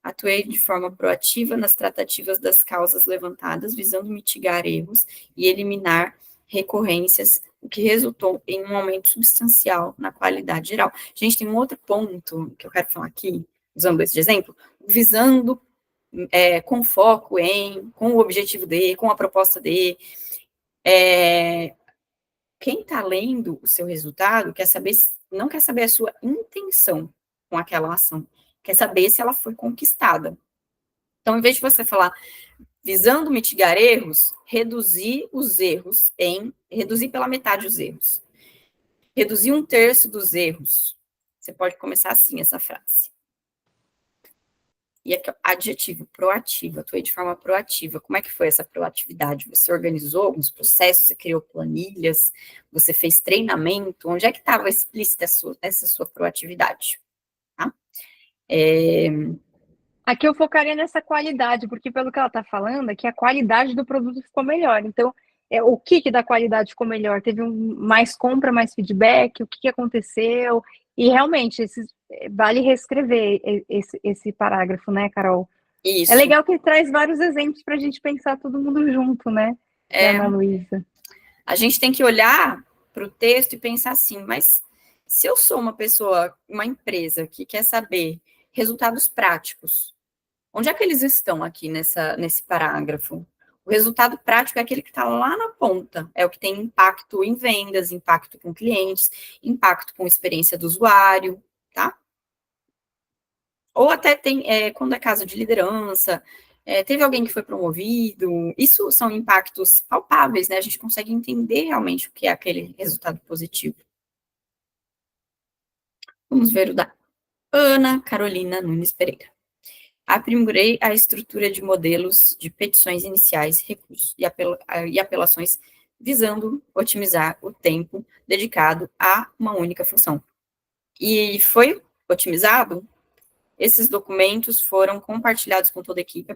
Atuei de forma proativa nas tratativas das causas levantadas, visando mitigar erros e eliminar recorrências, o que resultou em um aumento substancial na qualidade geral. Gente, tem um outro ponto que eu quero falar aqui, usando esse exemplo, visando com foco com o objetivo de, com a proposta de. Quem está lendo o seu resultado não quer saber a sua intenção com aquela ação, quer saber se ela foi conquistada. Então, em vez de você falar visando mitigar erros, reduzir pela metade os erros. Reduzir 1/3 dos erros. Você pode começar assim essa frase. E aqui, adjetivo, proativa. Atuei de forma proativa. Como é que foi essa proatividade? Você organizou alguns processos, você criou planilhas, você fez treinamento? Onde é que estava explícita essa sua proatividade? Aqui eu focaria nessa qualidade, porque pelo que ela está falando, é que a qualidade do produto ficou melhor. Então, o que da qualidade ficou melhor? Teve mais compra, mais feedback? O que aconteceu? E realmente, vale reescrever esse parágrafo, né, Carol? É Isso. legal que traz vários exemplos para a gente pensar todo mundo junto, né, da Ana Luísa. A gente tem que olhar para o texto e pensar assim, mas se eu sou uma pessoa, uma empresa que quer saber resultados práticos, onde é que eles estão aqui nesse parágrafo? O resultado prático é aquele que está lá na ponta, é o que tem impacto em vendas, impacto com clientes, impacto com experiência do usuário, tá? Ou até tem, quando é caso de liderança, teve alguém que foi promovido, isso são impactos palpáveis, né? A gente consegue entender realmente o que é aquele resultado positivo. Vamos ver o da Ana Carolina Nunes Pereira. Aprimorei a estrutura de modelos de petições iniciais, recursos e apelações, visando otimizar o tempo dedicado a uma única função. E foi otimizado? Esses documentos foram compartilhados com toda a equipe,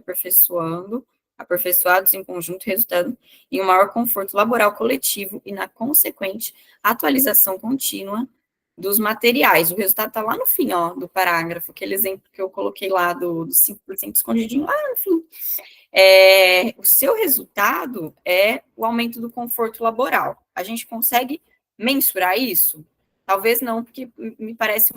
aperfeiçoados em conjunto, resultando em um maior conforto laboral coletivo e na consequente atualização contínua dos materiais. O resultado está lá no fim, ó, do parágrafo, aquele exemplo que eu coloquei lá dos 5% escondidinho, lá no fim. O seu resultado é o aumento do conforto laboral. A gente consegue mensurar isso? Talvez não, porque me parece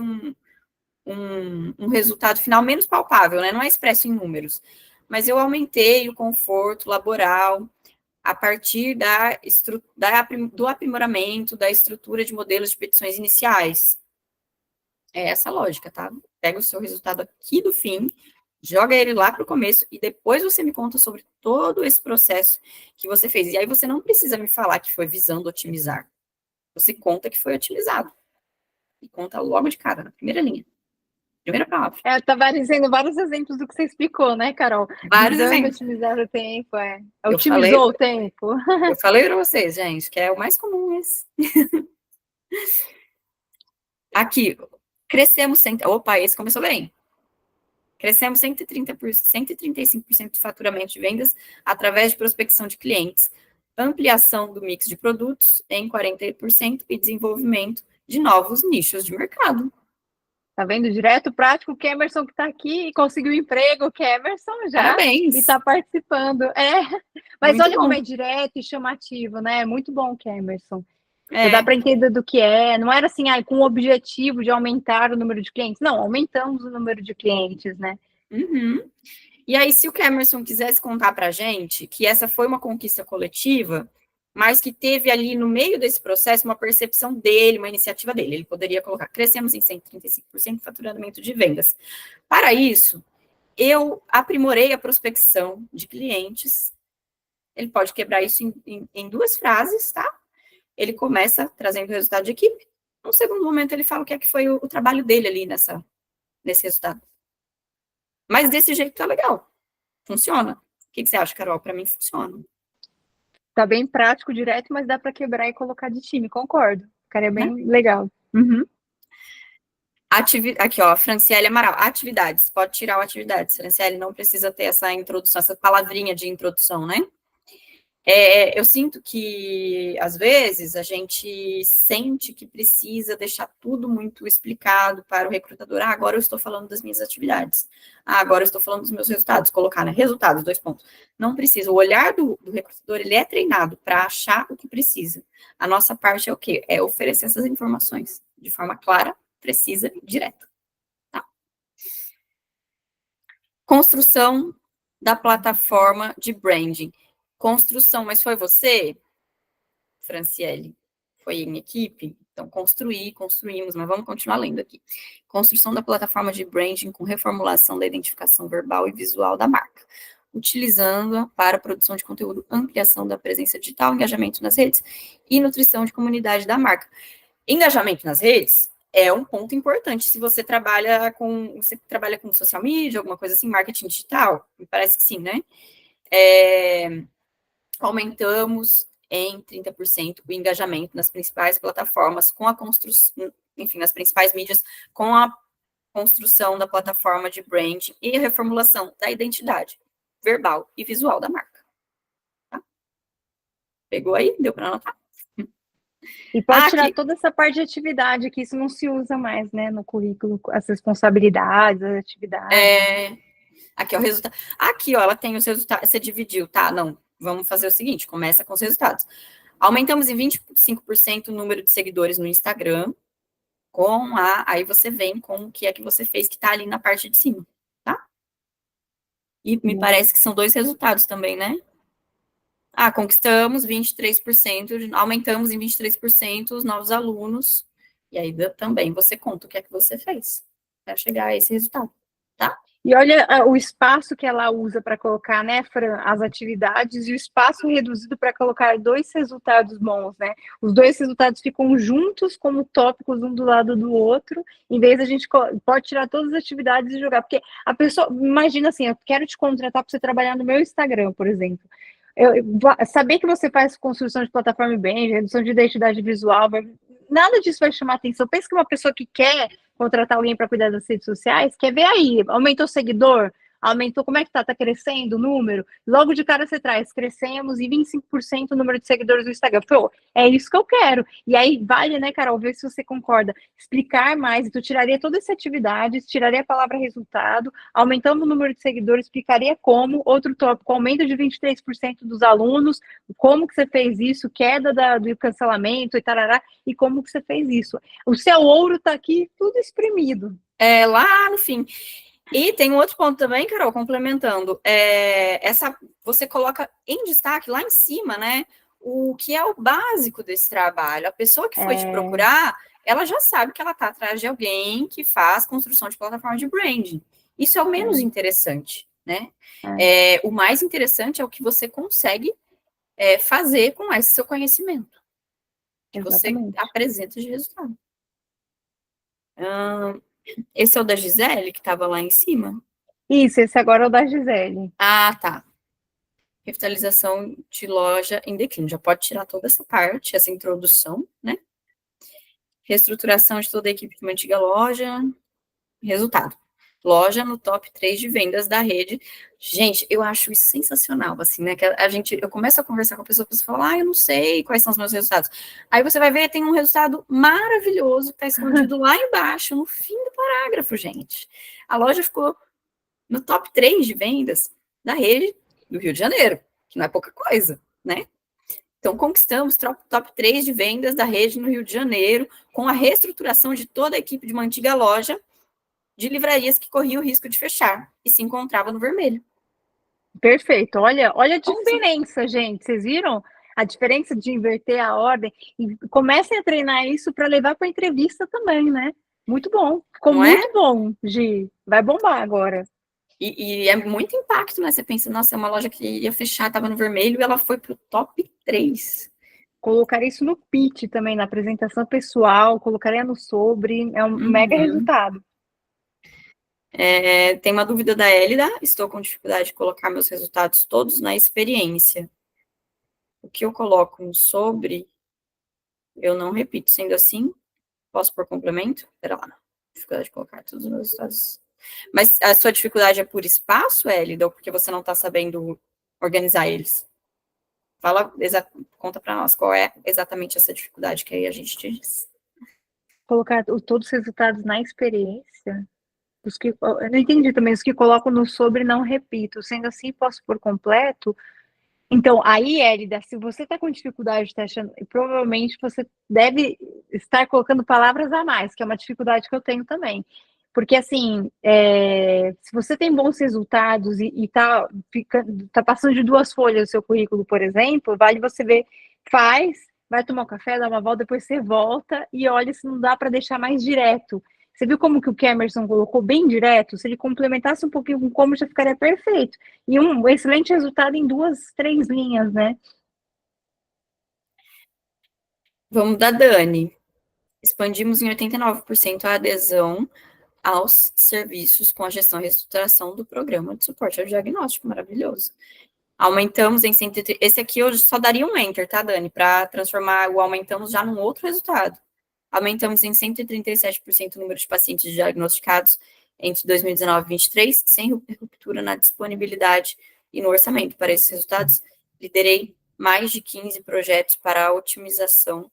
um resultado final menos palpável, né? Não é expresso em números. Mas eu aumentei o conforto laboral a partir do aprimoramento da estrutura de modelos de petições iniciais. É essa a lógica, tá? Pega o seu resultado aqui do fim, joga ele lá para o começo e depois você me conta sobre todo esse processo que você fez. E aí você não precisa me falar que foi visando otimizar. Você conta que foi otimizado. E conta logo de cara, na primeira linha. Primeira palavra. Tá parecendo vários exemplos do que você explicou, né, Carol? Vários Visando exemplos. otimizar o tempo, Eu falei, otimizou o tempo. eu falei para vocês, gente, que é o mais comum esse. Aqui, crescemos... Opa, esse começou bem. Crescemos 135% do faturamento de vendas através de prospecção de clientes, ampliação do mix de produtos em 40% e desenvolvimento de novos nichos de mercado. Tá vendo? Direto, prático, o Kemerson que está aqui e conseguiu emprego, o Kemerson já Parabéns! está participando. Mas Muito olha como bom. é direto e chamativo, né? Muito bom, Kemerson. Já É. dá para entender do que é. Não era assim, com o objetivo de aumentar o número de clientes. Não, aumentamos o número de clientes, né? Uhum. E aí, se o Camerson quisesse contar para a gente que essa foi uma conquista coletiva, mas que teve ali no meio desse processo uma percepção dele, uma iniciativa dele, ele poderia colocar: crescemos em 135% de faturamento de vendas. Para isso, eu aprimorei a prospecção de clientes. Ele pode quebrar isso em duas frases, tá? Ele começa trazendo o resultado de equipe. No segundo momento, ele fala o que é que foi o trabalho dele ali nesse resultado. Mas desse jeito tá legal. Funciona. O que você acha, Carol? Para mim, funciona. Tá bem prático, direto, mas dá para quebrar e colocar de time, concordo. Ficaria Né? bem legal. Uhum. Aqui, ó, Franciele Amaral. Atividades. Pode tirar o atividades. Franciele não precisa ter essa introdução, essa palavrinha de introdução, né? Eu sinto que, às vezes, a gente sente que precisa deixar tudo muito explicado para o recrutador. Ah, agora eu estou falando das minhas atividades. Ah, agora eu estou falando dos meus resultados. Colocar, né? Resultados, 2 pontos. Não precisa. O olhar do recrutador, ele é treinado para achar o que precisa. A nossa parte é o quê? É oferecer essas informações de forma clara, precisa e direta. Tá? Construção da plataforma de branding. Construção, mas foi você, Franciele? Foi em equipe? Então, construímos, mas vamos continuar lendo aqui. Construção da plataforma de branding com reformulação da identificação verbal e visual da marca, utilizando-a para a produção de conteúdo, ampliação da presença digital, engajamento nas redes e nutrição de comunidade da marca. Engajamento nas redes é um ponto importante se você trabalha com social media, alguma coisa assim, marketing digital, me parece que sim, né? Aumentamos em 30% o engajamento nas principais plataformas com a construção, enfim, nas principais mídias, com a construção da plataforma de branding e reformulação da identidade verbal e visual da marca. Tá? Pegou aí? Deu para anotar? E pode tirar toda essa parte de atividade, que isso não se usa mais, né, no currículo, as responsabilidades, as atividades. Aqui, ó, o resultado. Aqui, ó, ela tem os resultados. Você dividiu, tá? Não. Vamos fazer o seguinte: começa com os resultados. Aumentamos em 25% o número de seguidores no Instagram. Aí você vem com o que é que você fez, que tá ali na parte de cima, tá? E me parece que são 2 resultados também, né? Conquistamos 23%, aumentamos em 23% os novos alunos. E aí também você conta o que é que você fez para chegar a esse resultado, tá? E olha o espaço que ela usa para colocar, né, Fran, as atividades e o espaço reduzido para colocar 2 resultados bons, né? Os 2 resultados ficam juntos como tópicos um do lado do outro, em vez a gente pode tirar todas as atividades e jogar, porque a pessoa, imagina assim, eu quero te contratar para você trabalhar no meu Instagram, por exemplo. Saber que você faz construção de plataforma bem, redução de identidade visual, nada disso vai chamar atenção. Pensa que uma pessoa que quer contratar alguém para cuidar das redes sociais, quer ver aí, aumentou o seguidor, aumentou, como é que tá crescendo o número? Logo de cara você traz, crescemos em 25% o número de seguidores do Instagram. Pô, é isso que eu quero. E aí vale, né, Carol, ver se você concorda, explicar mais, tu tiraria toda essa atividade, tiraria a palavra resultado, aumentando o número de seguidores, explicaria como, outro tópico, aumento de 23% dos alunos, como que você fez isso, queda do cancelamento e tarará, e como que você fez isso. O seu ouro tá aqui tudo espremido. Lá no fim. E tem um outro ponto também, Carol, complementando. Você coloca em destaque lá em cima, né? O que é o básico desse trabalho. A pessoa que foi te procurar, ela já sabe que ela está atrás de alguém que faz construção de plataforma de branding. Isso é o menos interessante, né? O mais interessante é o que você consegue fazer com esse seu conhecimento. Que Exatamente. você apresenta de resultado. Esse é o da Gisele, que estava lá em cima? Isso, esse agora é o da Gisele. Tá. Revitalização de loja em declínio. Já pode tirar toda essa parte, essa introdução, né? Reestruturação de toda a equipe de uma antiga loja. Resultado. Loja no top 3 de vendas da rede. Gente, eu acho isso sensacional, assim, né? Que eu começo a conversar com a pessoa fala, eu não sei quais são os meus resultados. Aí você vai ver, tem um resultado maravilhoso que está escondido lá embaixo, no fim do parágrafo, gente. A loja ficou no top 3 de vendas da rede do Rio de Janeiro, que não é pouca coisa, né? Então, conquistamos top 3 de vendas da rede no Rio de Janeiro, com a reestruturação de toda a equipe de uma antiga loja de livrarias que corria o risco de fechar e se encontrava no vermelho. Perfeito. Olha a diferença, gente. Vocês viram a diferença de inverter a ordem? E comecem a treinar isso para levar para a entrevista também, né? Muito bom. Ficou muito bom, Gi. Vai bombar agora. E é muito impacto, né? Você pensa, nossa, é uma loja que ia fechar, estava no vermelho, e ela foi para o top 3. Colocaria isso no pitch também, na apresentação pessoal, colocaria no sobre, é um mega resultado. Tem uma dúvida da Hélida, estou com dificuldade de colocar meus resultados todos na experiência. O que eu coloco no sobre, eu não repito, sendo assim, posso pôr complemento? Espera lá, dificuldade de colocar todos os meus resultados. Mas a sua dificuldade é por espaço, Hélida, ou porque você não está sabendo organizar eles? Conta para nós, qual é exatamente essa dificuldade que aí a gente te diz. Colocar todos os resultados na experiência? Eu não entendi também, os que colocam no sobre não repito, sendo assim, posso por completo. Então, aí, Hélida, se você está com dificuldade de estar achando, provavelmente você deve estar colocando palavras a mais, que é uma dificuldade que eu tenho também. Porque, assim, se você tem bons resultados e está passando de 2 folhas o seu currículo, por exemplo, vale você ver, vai tomar um café, dá uma volta, depois você volta e olha se não dá para deixar mais direto. Você viu como que o Kemerson colocou bem direto? Se ele complementasse um pouquinho com como, já ficaria perfeito. E um excelente resultado em 2, 3 linhas, né? Vamos da Dani. Expandimos em 89% a adesão aos serviços com a gestão e reestruturação do programa de suporte ao diagnóstico. Maravilhoso. Aumentamos em 130. Esse aqui eu só daria um enter, tá, Dani? Para transformar o aumentamos já num outro resultado. aumentamos em 137% o número de pacientes diagnosticados entre 2019 e 2023, sem ruptura na disponibilidade e no orçamento. Para esses resultados, liderei mais de 15 projetos para a otimização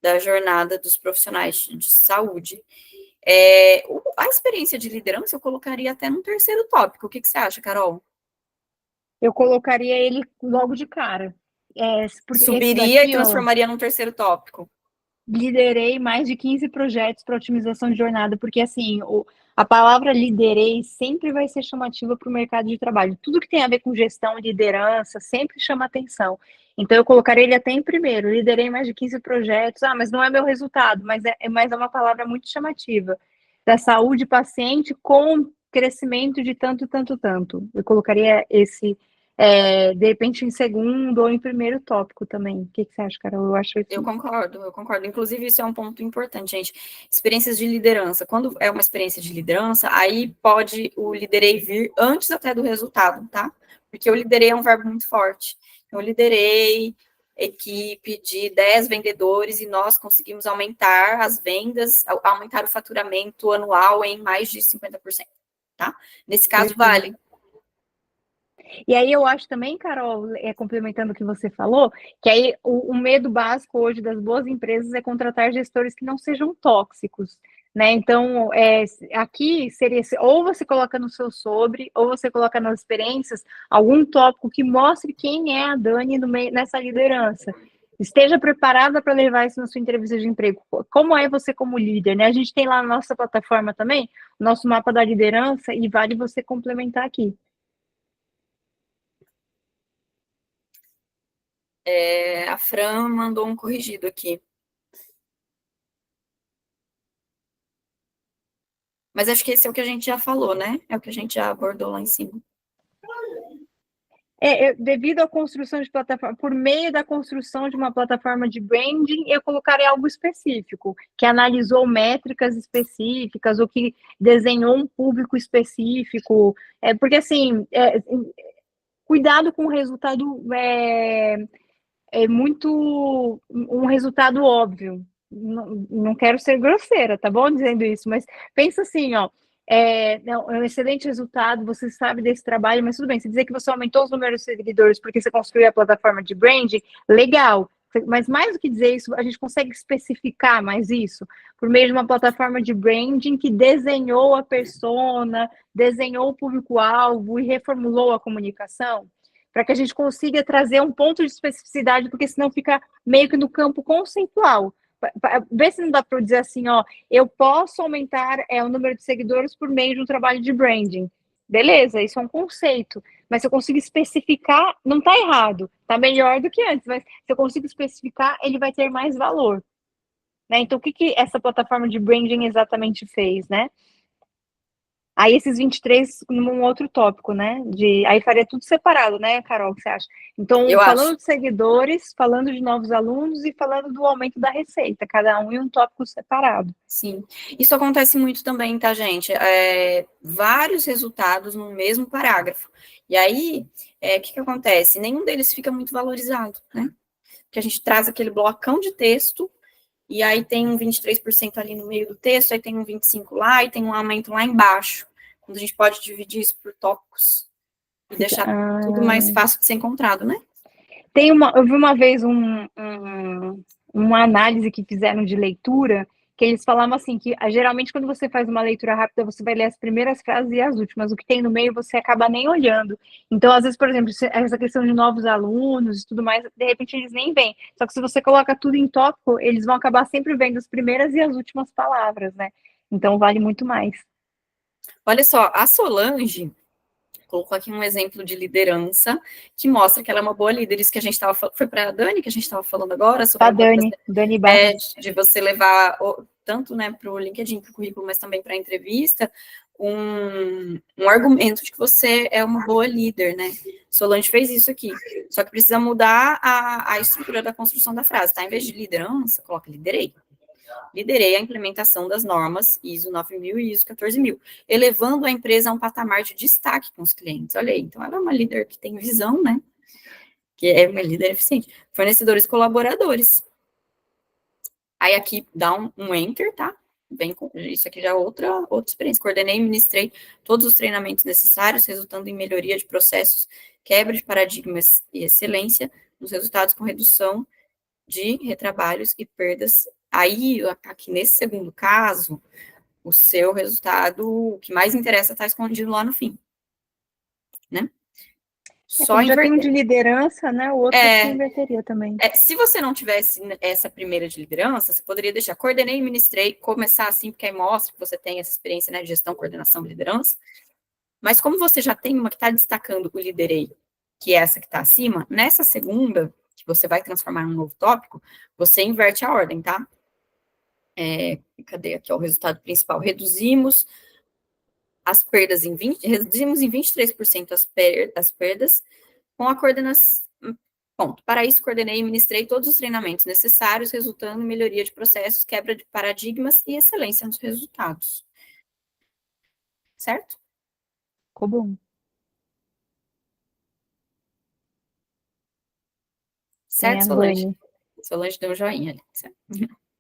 da jornada dos profissionais de saúde. A experiência de liderança eu colocaria até no terceiro tópico. O que você acha, Carol? Eu colocaria ele logo de cara. Subiria e transformaria num terceiro tópico. Liderei mais de 15 projetos para otimização de jornada, porque assim, a palavra liderei sempre vai ser chamativa para o mercado de trabalho. Tudo que tem a ver com gestão, liderança, sempre chama atenção. Então, eu colocarei ele até em primeiro. Liderei mais de 15 projetos. Mas não é meu resultado, mas é uma palavra muito chamativa. Da saúde paciente com crescimento de tanto, tanto, tanto. Eu colocaria esse, de repente, em segundo ou em primeiro tópico também. O que você acha, Carol? Eu acho isso. Eu concordo. Inclusive, isso é um ponto importante, gente. Experiências de liderança. Quando é uma experiência de liderança, aí pode o liderei vir antes até do resultado, tá? Porque o liderei é um verbo muito forte. Então, eu liderei equipe de 10 vendedores e nós conseguimos aumentar as vendas, aumentar o faturamento anual em mais de 50%, tá? Nesse caso, vale. E aí eu acho também, Carol, complementando o que você falou, que aí o medo básico hoje das boas empresas é contratar gestores que não sejam tóxicos, né? Então, aqui seria, ou você coloca no seu sobre, ou você coloca nas experiências algum tópico que mostre quem é a Dani nessa liderança. Esteja preparada para levar isso na sua entrevista de emprego. Como é você como líder, né? A gente tem lá na nossa plataforma também, o nosso mapa da liderança, e vale você complementar aqui. A Fran mandou um corrigido aqui. Mas acho que esse é o que a gente já falou, né? É o que a gente já abordou lá em cima. Devido à construção de plataforma, por meio da construção de uma plataforma de branding, eu colocaria algo específico, que analisou métricas específicas, ou que desenhou um público específico, porque assim, cuidado com o resultado, muito um resultado óbvio. Não quero ser grosseira, tá bom? Dizendo isso, mas pensa assim, ó. Não, é um excelente resultado, você sabe desse trabalho, mas tudo bem, se dizer que você aumentou os números de seguidores porque você construiu a plataforma de branding, legal. Mas mais do que dizer isso, a gente consegue especificar mais isso por meio de uma plataforma de branding que desenhou a persona, desenhou o público-alvo e reformulou a comunicação, para que a gente consiga trazer um ponto de especificidade, porque senão fica meio que no campo conceitual. Vê se não dá para dizer assim, ó, eu posso aumentar o número de seguidores por meio de um trabalho de branding. Beleza, isso é um conceito, mas se eu consigo especificar, não está errado, está melhor do que antes, mas se eu consigo especificar, ele vai ter mais valor. Né? Então, o que essa plataforma de branding exatamente fez, né? Aí esses 23 num outro tópico, né? Aí faria tudo separado, né, Carol? O que você acha? Então, falando de seguidores, falando de novos alunos e falando do aumento da receita, cada um em um tópico separado. Sim, isso acontece muito também, tá, gente? Vários resultados no mesmo parágrafo. E aí, o que acontece? Nenhum deles fica muito valorizado, né? Porque a gente traz aquele blocão de texto, e aí tem um 23% ali no meio do texto, aí tem um 25% lá, e tem um aumento lá embaixo. Quando a gente pode dividir isso por tópicos e deixar tudo mais fácil de ser encontrado, né? Eu vi uma vez uma análise que fizeram de leitura, que eles falavam assim, que geralmente quando você faz uma leitura rápida, você vai ler as primeiras frases e as últimas, o que tem no meio você acaba nem olhando. Então, às vezes, por exemplo, essa questão de novos alunos e tudo mais, de repente eles nem veem. Só que se você coloca tudo em tópico, eles vão acabar sempre vendo as primeiras e as últimas palavras, né? Então, vale muito mais. Olha só, a Solange colocou aqui um exemplo de liderança que mostra que ela é uma boa líder. Isso que a gente estava falando, foi para a Dani que a gente estava falando agora, sobre a Dani Barros. De você levar, tanto né, para o LinkedIn, para o currículo, mas também para a entrevista, um argumento de que você é uma boa líder, né? Solange fez isso aqui. Só que precisa mudar a estrutura da construção da frase, tá? Em vez de liderança, coloca liderei. Liderei a implementação das normas ISO 9000 e ISO 14000, elevando a empresa a um patamar de destaque com os clientes. Olha aí, então ela é uma líder que tem visão, né? Que é uma líder eficiente. Fornecedores colaboradores. Aí aqui dá um enter, tá? Vem com, isso aqui já é outra experiência. Coordenei e ministrei todos os treinamentos necessários, resultando em melhoria de processos, quebra de paradigmas e excelência nos resultados com redução de retrabalhos e perdas. Aí, aqui nesse segundo caso, o seu resultado, o que mais interessa, está escondido lá no fim, né? Só Como já tem um inverter. de liderança, né? O outro aqui inverteria também. Se você não tivesse essa primeira de liderança, você poderia deixar coordenei e ministrei, começar assim, porque aí mostra que você tem essa experiência, né, de gestão, coordenação e liderança. Mas como você já tem uma que está destacando o liderei, que é essa que está acima, nessa segunda, que você vai transformar em um novo tópico, você inverte a ordem, tá? Cadê aqui ó, o resultado principal? Reduzimos as perdas reduzimos em 23% as perdas com a coordenação. Ponto. Para isso, coordenei e ministrei todos os treinamentos necessários, resultando em melhoria de processos, quebra de paradigmas e excelência nos resultados. Certo? Ficou bom. Certo, Solange? Solange deu um joinha ali. Certo?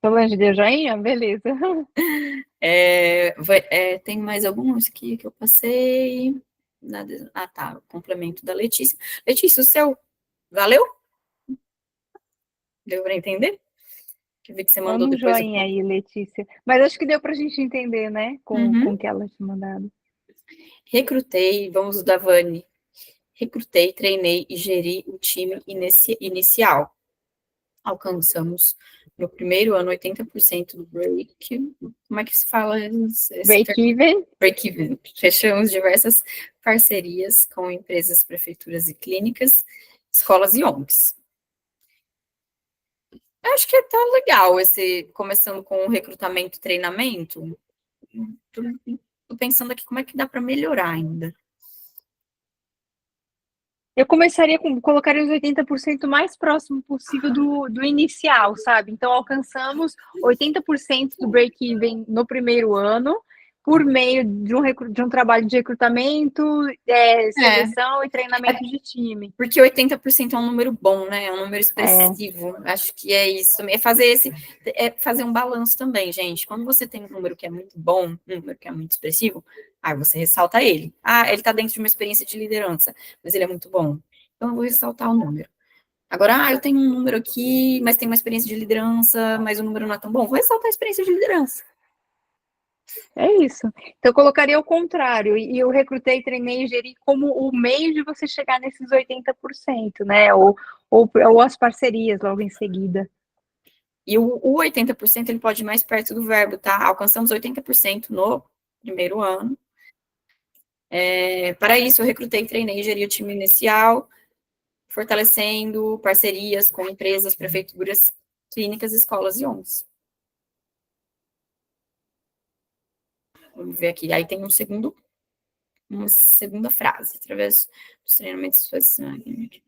Solange deu joinha? Beleza. Tem mais alguns aqui que eu passei. Tá. O complemento da Letícia. Letícia, o seu valeu? Deu para entender? Que eu vi que você mandou Manda um depois. joinha aí, Letícia. Mas acho que deu para a gente entender, né? Com o que ela tinha mandado. Recrutei, vamos da Vani. Recrutei, treinei e geri o time inicial. Alcançamos no primeiro ano 80% do break. Como é que se fala esse termo? Break-even. Break-even. Fechamos diversas parcerias com empresas, prefeituras e clínicas, escolas e ONGs. Eu acho que tá legal começando com o recrutamento e treinamento. Tô pensando aqui como é que dá para melhorar ainda. Eu colocaria os 80% mais próximo possível do inicial, sabe? Então, alcançamos 80% do break-even no primeiro ano, por meio de um trabalho de recrutamento, seleção e treinamento de time. Porque 80% é um número bom, né? É um número expressivo. Acho que é isso também. É fazer um balanço também, gente. Quando você tem um número que é muito bom, um número que é muito expressivo, aí você ressalta ele. Ele está dentro de uma experiência de liderança, mas ele é muito bom. Então eu vou ressaltar o número. Agora, eu tenho um número aqui, mas tem uma experiência de liderança, mas o número não é tão bom. Vou ressaltar a experiência de liderança. É isso. Então, eu colocaria o contrário. E eu recrutei, treinei e geri como o meio de você chegar nesses 80%, né? Ou as parcerias logo em seguida. E o 80% ele pode ir mais perto do verbo, tá? Alcançamos 80% no primeiro ano. Para isso, eu recrutei, treinei e geri o time inicial, fortalecendo parcerias com empresas, prefeituras, clínicas, escolas e ONGs. Vamos ver aqui. Aí tem uma segunda frase. Através dos treinamentos,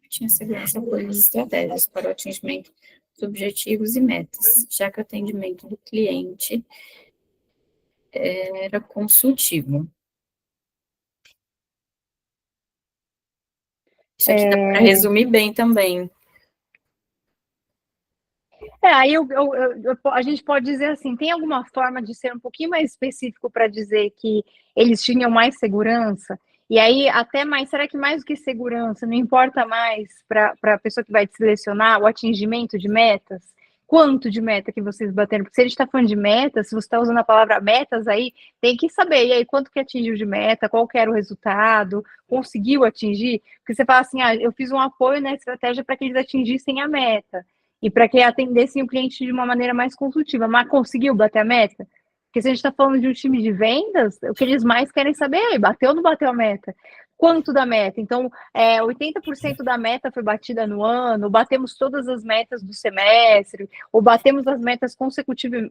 tinha segurança apoio e estratégias para o atingimento dos objetivos e metas, já que o atendimento do cliente era consultivo. Isso aqui dá para resumir bem também. Aí a gente pode dizer assim, tem alguma forma de ser um pouquinho mais específico para dizer que eles tinham mais segurança? E aí, até mais, será que mais do que segurança, não importa mais para a pessoa que vai te selecionar o atingimento de metas? Quanto de meta que vocês bateram? Porque se a gente está falando de metas, se você está usando a palavra metas aí, tem que saber, e aí, quanto que atingiu de meta, qual que era o resultado, conseguiu atingir? Porque você fala assim, eu fiz um apoio na estratégia para que eles atingissem a meta e para que atendessem o cliente de uma maneira mais consultiva, mas conseguiu bater a meta? Porque se a gente está falando de um time de vendas, o que eles mais querem saber é, bateu ou não bateu a meta? Quanto da meta? Então, 80% da meta foi batida no ano, batemos todas as metas do semestre, ou batemos as metas consecutivas,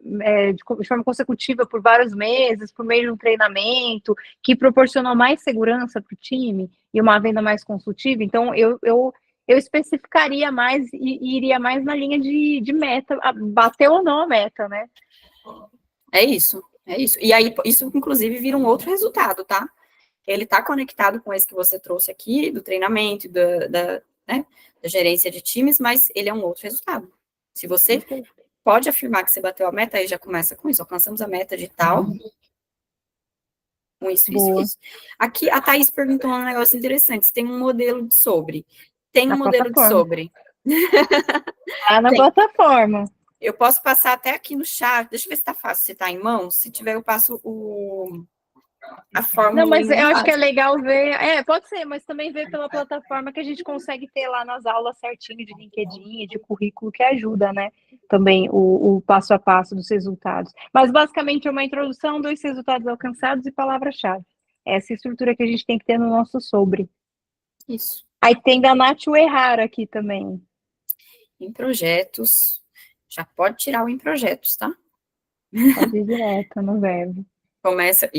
de forma consecutiva por vários meses, por meio de um treinamento, que proporcionou mais segurança para o time e uma venda mais consultiva. Então, eu especificaria mais e iria mais na linha de meta, bater ou não a meta, né? É isso. E aí, isso, inclusive, vira um outro resultado, tá? Ele está conectado com esse que você trouxe aqui, do treinamento, da gerência de times, mas ele é um outro resultado. Se você pode afirmar que você bateu a meta, aí já começa com isso, alcançamos a meta de tal, com isso, Boa. isso. Aqui, a Thaís perguntou um negócio interessante, se tem um modelo de sobre. Tem um Na modelo de plataforma. sobre. Tá na plataforma. Eu posso passar até aqui no chat, deixa eu ver se tá fácil, se tá em mão, se tiver eu passo a fórmula. Não, mas eu acho que é legal ver, pode ser, mas também ver pela plataforma que a gente consegue ter lá nas aulas certinho de LinkedIn, de currículo, que ajuda, né? Também o passo a passo dos resultados. Mas basicamente é uma introdução, 2 resultados alcançados e palavra-chave. Essa estrutura que a gente tem que ter no nosso sobre. Isso. Aí tem da Nath o errar aqui também. Em projetos, já pode tirar o em projetos, tá? Pode ir direto no verbo. Começa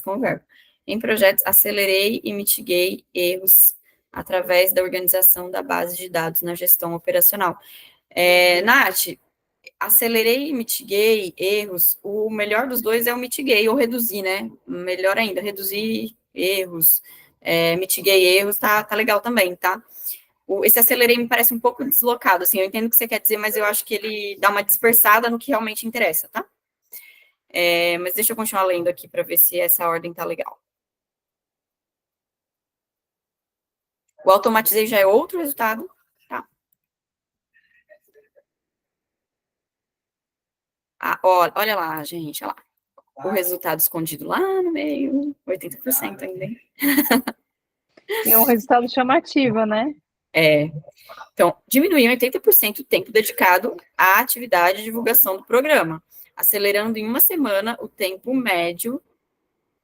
com o verbo. Em projetos, acelerei e mitiguei erros através da organização da base de dados na gestão operacional. Nath, acelerei e mitiguei erros, o melhor dos dois é o mitiguei, ou reduzir, né? Melhor ainda, reduzir erros, mitiguei erros, tá legal também, tá? Esse acelerei me parece um pouco deslocado, assim, eu entendo o que você quer dizer, mas eu acho que ele dá uma dispersada no que realmente interessa, tá? Mas deixa eu continuar lendo aqui para ver se essa ordem tá legal. O automatizei já é outro resultado, tá? Olha lá, gente, olha lá. O resultado escondido lá no meio, 80% ainda, hein? E um resultado chamativo, né? Então, diminuiu em 80% o tempo dedicado à atividade de divulgação do programa, acelerando em uma semana o tempo médio.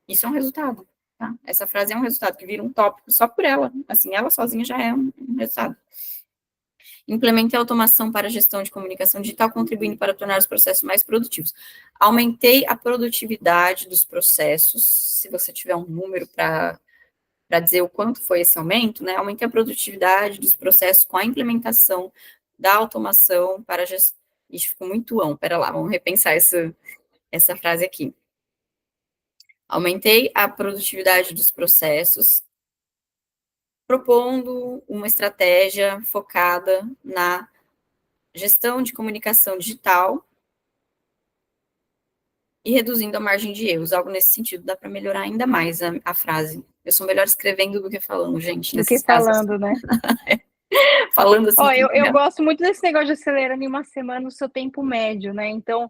Isso é um resultado, tá? Essa frase é um resultado que vira um tópico só por ela. Assim, ela sozinha já é um resultado. Implementei automação para a gestão de comunicação digital, contribuindo para tornar os processos mais produtivos. Aumentei a produtividade dos processos. Se você tiver um número para dizer o quanto foi esse aumento, né? Aumentei a produtividade dos processos com a implementação da automação para a gestão. Isso ficou muito amplo. Pera lá, vamos repensar essa frase aqui. Aumentei a produtividade dos processos, propondo uma estratégia focada na gestão de comunicação digital e reduzindo a margem de erros, algo nesse sentido. Dá para melhorar ainda mais a frase. Eu sou melhor escrevendo do que falando, gente, Do que nesses casos. falando, né? Falando assim. Ó, eu gosto muito desse negócio de acelerando em uma semana o seu tempo médio, né? Então,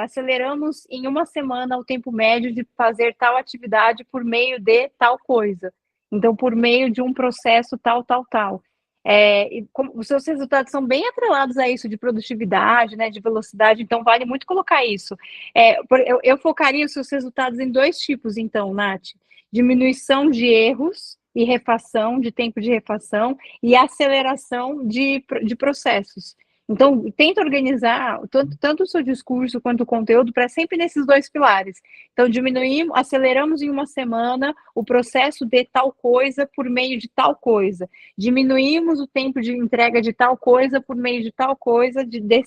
aceleramos em uma semana o tempo médio de fazer tal atividade por meio de tal coisa. Então, por meio de um processo tal, tal, tal. Os seus resultados são bem atrelados a isso de produtividade, né, de velocidade, então vale muito colocar isso. Eu focaria os seus resultados em 2 tipos, então, Nath. Diminuição de erros e refação, de tempo de refação, e aceleração de processos. Então, tenta organizar tanto o seu discurso quanto o conteúdo para sempre nesses 2 pilares. Então, aceleramos em uma semana o processo de tal coisa por meio de tal coisa. Diminuímos o tempo de entrega de tal coisa por meio de tal coisa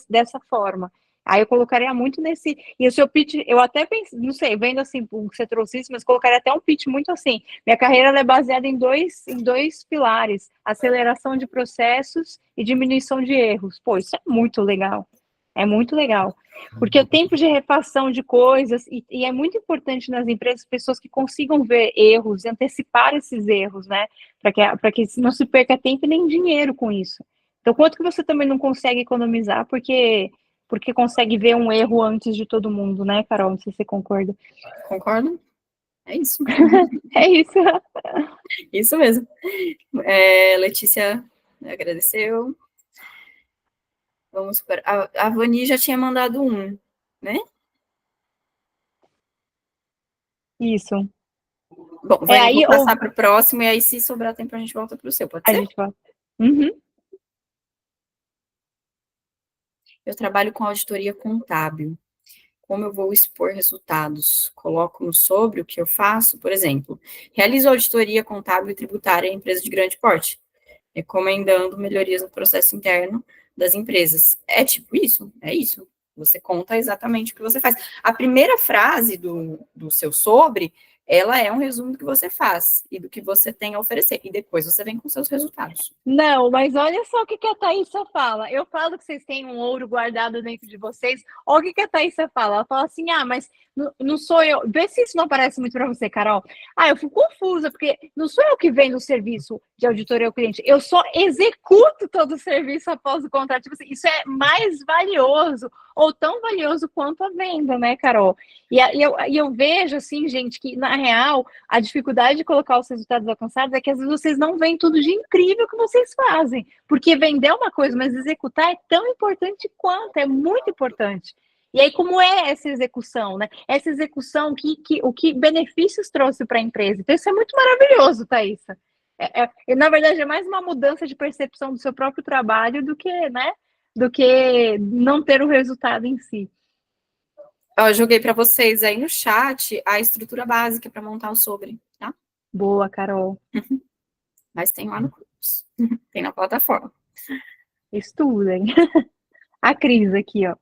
dessa forma. Aí eu colocaria muito nesse. E o seu pitch, eu até pensei, não sei, vendo assim o que você trouxe isso, mas colocaria até um pitch muito assim. Minha carreira é baseada em dois pilares: aceleração de processos e diminuição de erros. Pô, isso é muito legal. É muito legal. Porque o tempo de refação de coisas, e é muito importante nas empresas, pessoas que consigam ver erros e antecipar esses erros, né? Para que não se perca tempo nem dinheiro com isso. Então, quanto que você também não consegue economizar, porque consegue ver um erro antes de todo mundo, né, Carol? Não sei se você concorda. Concordo? É isso. É isso. Isso mesmo. Letícia agradeceu. Vamos para. A Vani já tinha mandado um, né? Isso. Bom, Vani, Aí vou passar para o próximo, e aí, se sobrar tempo, a gente volta para o seu, pode a ser? gente fala. Uhum. Eu trabalho com auditoria contábil. Como eu vou expor resultados? Coloco no sobre o que eu faço, por exemplo, realizo auditoria contábil e tributária em empresa de grande porte, recomendando melhorias no processo interno das empresas. É tipo isso? É isso. Você conta exatamente o que você faz. A primeira frase do seu sobre ela é um resumo do que você faz e do que você tem a oferecer. E depois você vem com seus resultados. Não, mas olha só o que a Thaísa fala. Eu falo que vocês têm um ouro guardado dentro de vocês. Olha o que a Thaísa fala. Ela fala assim: ah, mas não sou eu. Vê se isso não aparece muito para você, Carol. Ah, eu fico confusa, porque não sou eu que vendo o serviço de auditoria ao cliente. Eu só executo todo o serviço após o contrato. Tipo assim, isso é mais valioso, ou tão valioso quanto a venda, né, Carol? E eu vejo, assim, gente, que na real a dificuldade de colocar os resultados alcançados é que às vezes vocês não veem tudo de incrível que vocês fazem. Porque vender é uma coisa, mas executar é tão importante quanto, é muito importante. E aí, como é essa execução, né? Essa execução, o que benefícios trouxe para a empresa? Então, isso é muito maravilhoso, Thaísa. Na verdade, é mais uma mudança de percepção do seu próprio trabalho do que, né? Do que não ter o resultado em si. Eu joguei para vocês aí no chat a estrutura básica para montar o sobre, tá? Boa, Carol. Mas tem lá no curso, tem na plataforma. Estudem. A Cris aqui, ó.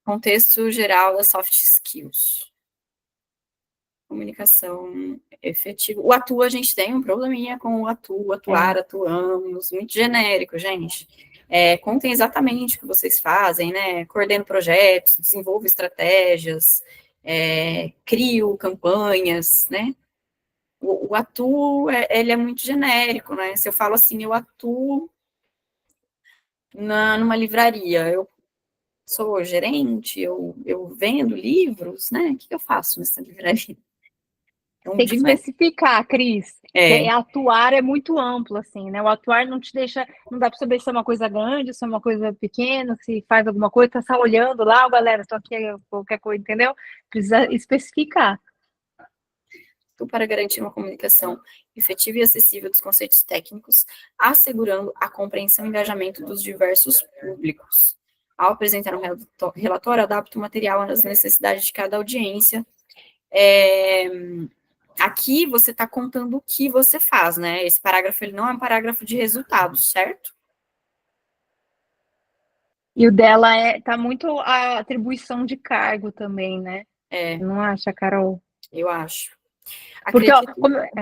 Contexto geral das soft skills. Comunicação efetiva. O atua, a gente tem um probleminha com o atua, atuar, atuamos, muito genérico, gente. Contem exatamente o que vocês fazem, né? Coordeno projetos, desenvolvo estratégias, crio campanhas, né? O atuo, ele é muito genérico, né? Se eu falo assim, eu atuo numa livraria, eu sou gerente, eu vendo livros, né? O que eu faço nessa livraria? Então, tem que especificar, Cris. Atuar é muito amplo, assim, né? O atuar não te deixa, não dá para saber se é uma coisa grande, se é uma coisa pequena, se faz alguma coisa, tá só olhando lá, galera, estou aqui, qualquer coisa, entendeu? Precisa especificar. Para garantir uma comunicação efetiva e acessível dos conceitos técnicos, assegurando a compreensão e engajamento dos diversos públicos. Ao apresentar um relatório, adapta o material às necessidades de cada audiência. Aqui você está contando o que você faz, né? Esse parágrafo ele não é um parágrafo de resultados, certo? E o dela tá muito a atribuição de cargo também, né? Não acha, Carol? Eu acho. Porque, ó,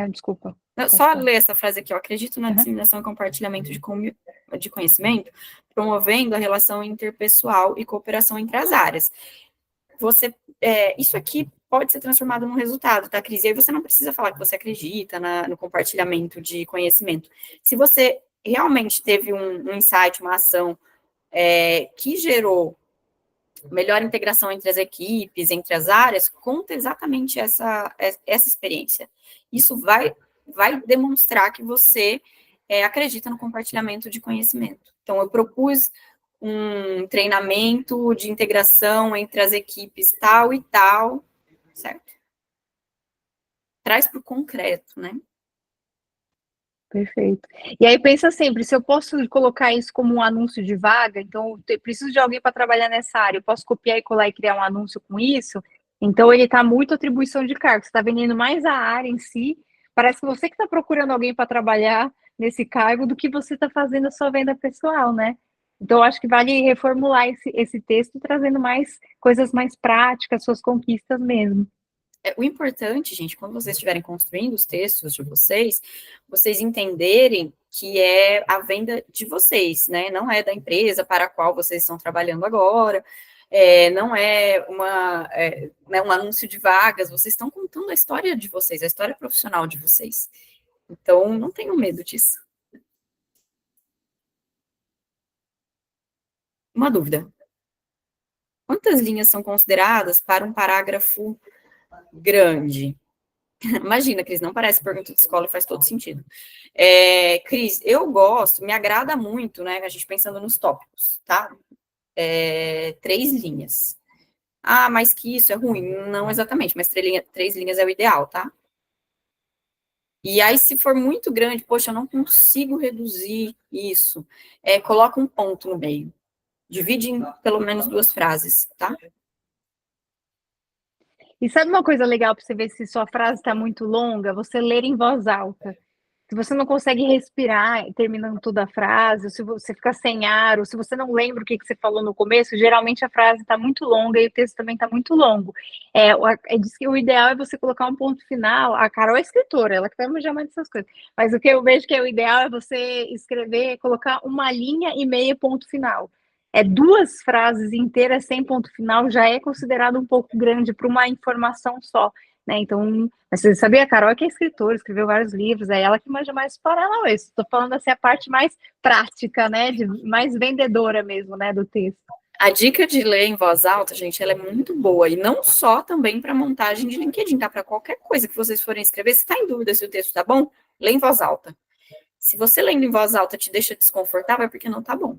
desculpa. Só ler essa frase aqui, ó. Acredito na disseminação e compartilhamento de conhecimento, promovendo a relação interpessoal e cooperação entre as áreas. Isso aqui pode ser transformado num resultado, tá, Cris? E aí você não precisa falar que você acredita no compartilhamento de conhecimento. Se você realmente teve um insight, uma ação que gerou melhor integração entre as equipes, entre as áreas, conta exatamente essa experiência. Isso vai demonstrar que você acredita no compartilhamento de conhecimento. Então, eu propus um treinamento de integração entre as equipes tal e tal, certo? Traz para o concreto, né? Perfeito. E aí pensa sempre, se eu posso colocar isso como um anúncio de vaga, então eu preciso de alguém para trabalhar nessa área, eu posso copiar e colar e criar um anúncio com isso, então ele está muito atribuição de cargo, você está vendendo mais a área em si, parece que você que está procurando alguém para trabalhar nesse cargo do que você está fazendo a sua venda pessoal, né? Então, eu acho que vale reformular esse texto, trazendo mais coisas mais práticas, suas conquistas mesmo. O importante, gente, quando vocês estiverem construindo os textos de vocês entenderem que é a venda de vocês, né? Não é da empresa para a qual vocês estão trabalhando agora, não é um anúncio de vagas, vocês estão contando a história de vocês, a história profissional de vocês. Então, não tenham medo disso. Uma dúvida. Quantas linhas são consideradas para um parágrafo grande? Imagina, Cris, não parece pergunta de escola e faz todo sentido. Cris, eu gosto, me agrada muito, né, a gente pensando nos tópicos, tá? 3 linhas. Ah, mas que isso é ruim? Não exatamente, mas 3 linhas é o ideal, tá? E aí, se for muito grande, poxa, eu não consigo reduzir isso, coloca um ponto no meio. Divide em pelo menos 2 frases, tá? E sabe uma coisa legal para você ver se sua frase está muito longa? Você ler em voz alta. Se você não consegue respirar terminando toda a frase, ou se você fica sem ar, ou se você não lembra o que você falou no começo, geralmente a frase está muito longa e o texto também está muito longo. Diz que o ideal é você colocar um ponto final. A Carol é escritora, ela que vai manjar mais dessas coisas. Mas o que eu vejo que é o ideal é você escrever, colocar 1,5 linha ponto final. 2 frases inteiras sem ponto final já é considerado um pouco grande para uma informação só. Né? Então, você sabia, a Carol que é escritora, escreveu vários livros, é ela que manja mais Paranauê. Estou falando assim, a parte mais prática, né? Mais vendedora mesmo, né? Do texto. A dica de ler em voz alta, gente, ela é muito boa. E não só também para montagem de LinkedIn, tá? Para qualquer coisa que vocês forem escrever, se está em dúvida se o texto tá bom, lê em voz alta. Se você lendo em voz alta te deixa desconfortável, é porque não tá bom,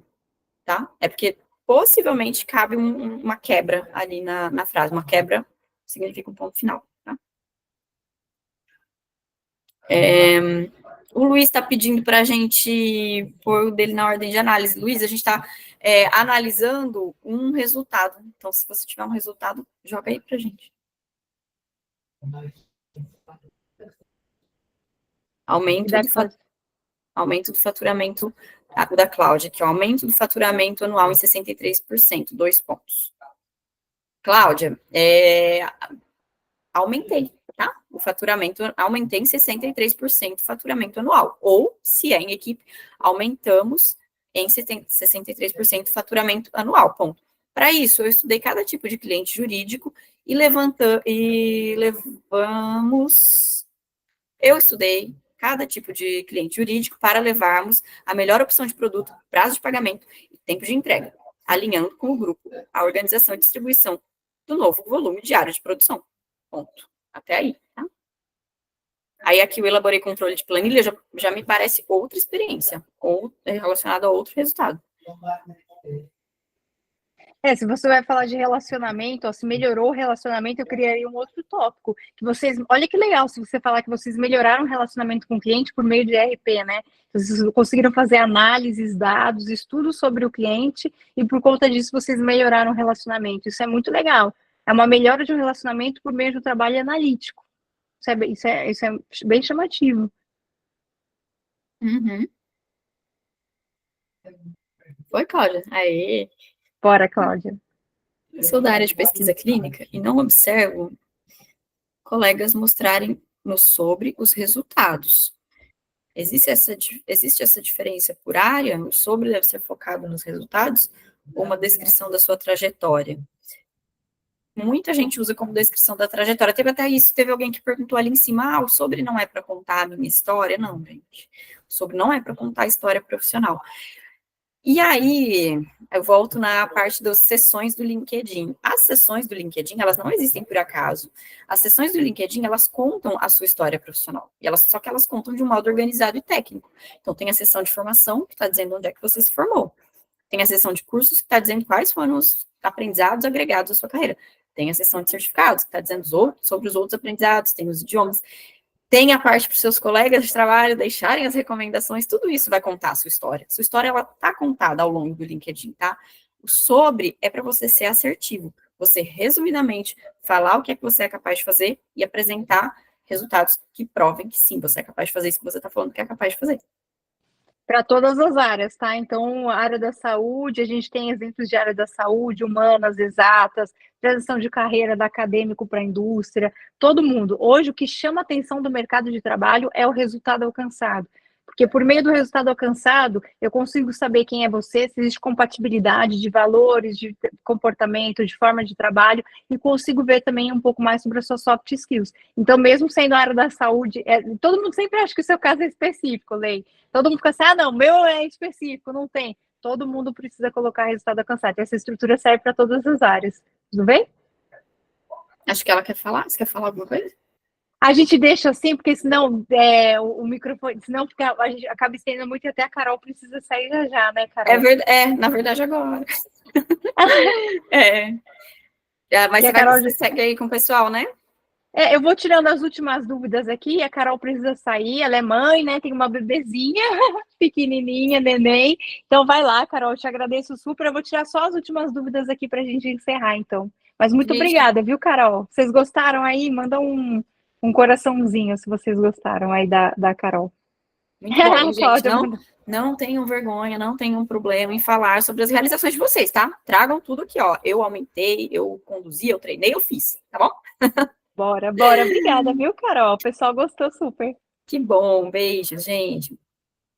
tá? É porque possivelmente cabe uma quebra ali na frase. Uma quebra significa um ponto final, tá? O Luiz está pedindo para a gente pôr o dele na ordem de análise. Luiz, a gente está analisando um resultado. Então, se você tiver um resultado, joga aí para a gente. Aumento do faturamento da Cláudia, que é o aumento do faturamento anual em 63%, 2 pontos. Cláudia, aumentei, tá? O faturamento, aumentei em 63% o faturamento anual. Ou, se é em equipe, aumentamos em 63% o faturamento anual, ponto. Para isso, eu estudei cada tipo de cliente jurídico e eu estudei cada tipo de cliente jurídico para levarmos a melhor opção de produto, prazo de pagamento e tempo de entrega, alinhando com o grupo a organização e distribuição do novo volume diário de produção. Ponto. Até aí, tá? Aí aqui eu elaborei controle de planilha, já me parece outra experiência, ou relacionada a outro resultado. Se você vai falar de relacionamento, ó, se melhorou o relacionamento, eu criaria um outro tópico. Que vocês, olha que legal se você falar que vocês melhoraram o relacionamento com o cliente por meio de RP, né? Vocês conseguiram fazer análises, dados, estudos sobre o cliente e por conta disso vocês melhoraram o relacionamento. Isso é muito legal. É uma melhora de um relacionamento por meio do trabalho analítico. Isso é bem chamativo. Uhum. Oi, Cláudia. Aí. Bora, Cláudia. Eu sou da área de pesquisa clínica e não observo colegas mostrarem-nos sobre os resultados. Existe essa diferença por área? O sobre deve ser focado nos resultados ou uma descrição da sua trajetória? Muita gente usa como descrição da trajetória. Teve até isso, teve alguém que perguntou ali em cima, o sobre não é para contar a minha história? Não, gente. O sobre não é para contar a história profissional. E aí, eu volto na parte das sessões do LinkedIn. As sessões do LinkedIn, elas não existem por acaso. As sessões do LinkedIn, elas contam a sua história profissional. Só que elas contam de um modo organizado e técnico. Então, tem a sessão de formação, que está dizendo onde é que você se formou. Tem a sessão de cursos, que está dizendo quais foram os aprendizados agregados à sua carreira. Tem a sessão de certificados, que está dizendo sobre os outros aprendizados, tem os idiomas. Tem a parte para os seus colegas de trabalho deixarem as recomendações, tudo isso vai contar a sua história. Sua história, ela está contada ao longo do LinkedIn, tá? O sobre é para você ser assertivo. Você, resumidamente, falar o que é que você é capaz de fazer e apresentar resultados que provem que sim, você é capaz de fazer isso que você está falando que é capaz de fazer. Para todas as áreas, tá? Então, a área da saúde, a gente tem exemplos de área da saúde, humanas, exatas, transição de carreira da acadêmico para a indústria, todo mundo. Hoje, o que chama a atenção do mercado de trabalho é o resultado alcançado. Porque por meio do resultado alcançado, eu consigo saber quem é você, se existe compatibilidade de valores, de comportamento, de forma de trabalho, e consigo ver também um pouco mais sobre as suas soft skills. Então, mesmo sendo a área da saúde, todo mundo sempre acha que o seu caso é específico, Lei. Todo mundo fica assim, não, meu é específico, não tem. Todo mundo precisa colocar resultado alcançado. Essa estrutura serve para todas as áreas. Tudo bem? Acho que ela quer falar. Você quer falar alguma coisa? A gente deixa assim, porque senão o microfone, senão a gente acaba estendendo muito e até a Carol precisa sair já, né, Carol? Na verdade, agora. Mas você segue aí com o pessoal, né? Eu vou tirando as últimas dúvidas aqui. A Carol precisa sair, ela é mãe, né? Tem uma bebezinha pequenininha, neném. Então vai lá, Carol, eu te agradeço super. Eu vou tirar só as últimas dúvidas aqui para a gente encerrar, então. Mas muito obrigada, viu, Carol? Vocês gostaram aí? Manda um coraçãozinho se vocês gostaram aí da Carol. Muito bom. E, gente, Pode, não tenham vergonha, não tenham problema em falar sobre as realizações de vocês, tá? Tragam tudo aqui, ó. Eu aumentei, eu conduzi, eu treinei, eu fiz, tá bom? bora, bora. Obrigada, viu, Carol? O pessoal gostou super. Que bom, beijo, gente.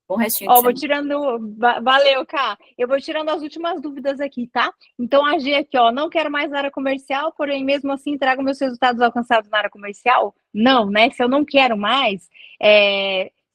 Bom restinho de Ó, vou semana. tirando. Valeu, Cá. Eu vou tirando as últimas dúvidas aqui, tá? Então, a G aqui, ó, não quero mais na área comercial, porém, mesmo assim, trago meus resultados alcançados na área comercial? Não, né? Se eu não quero mais,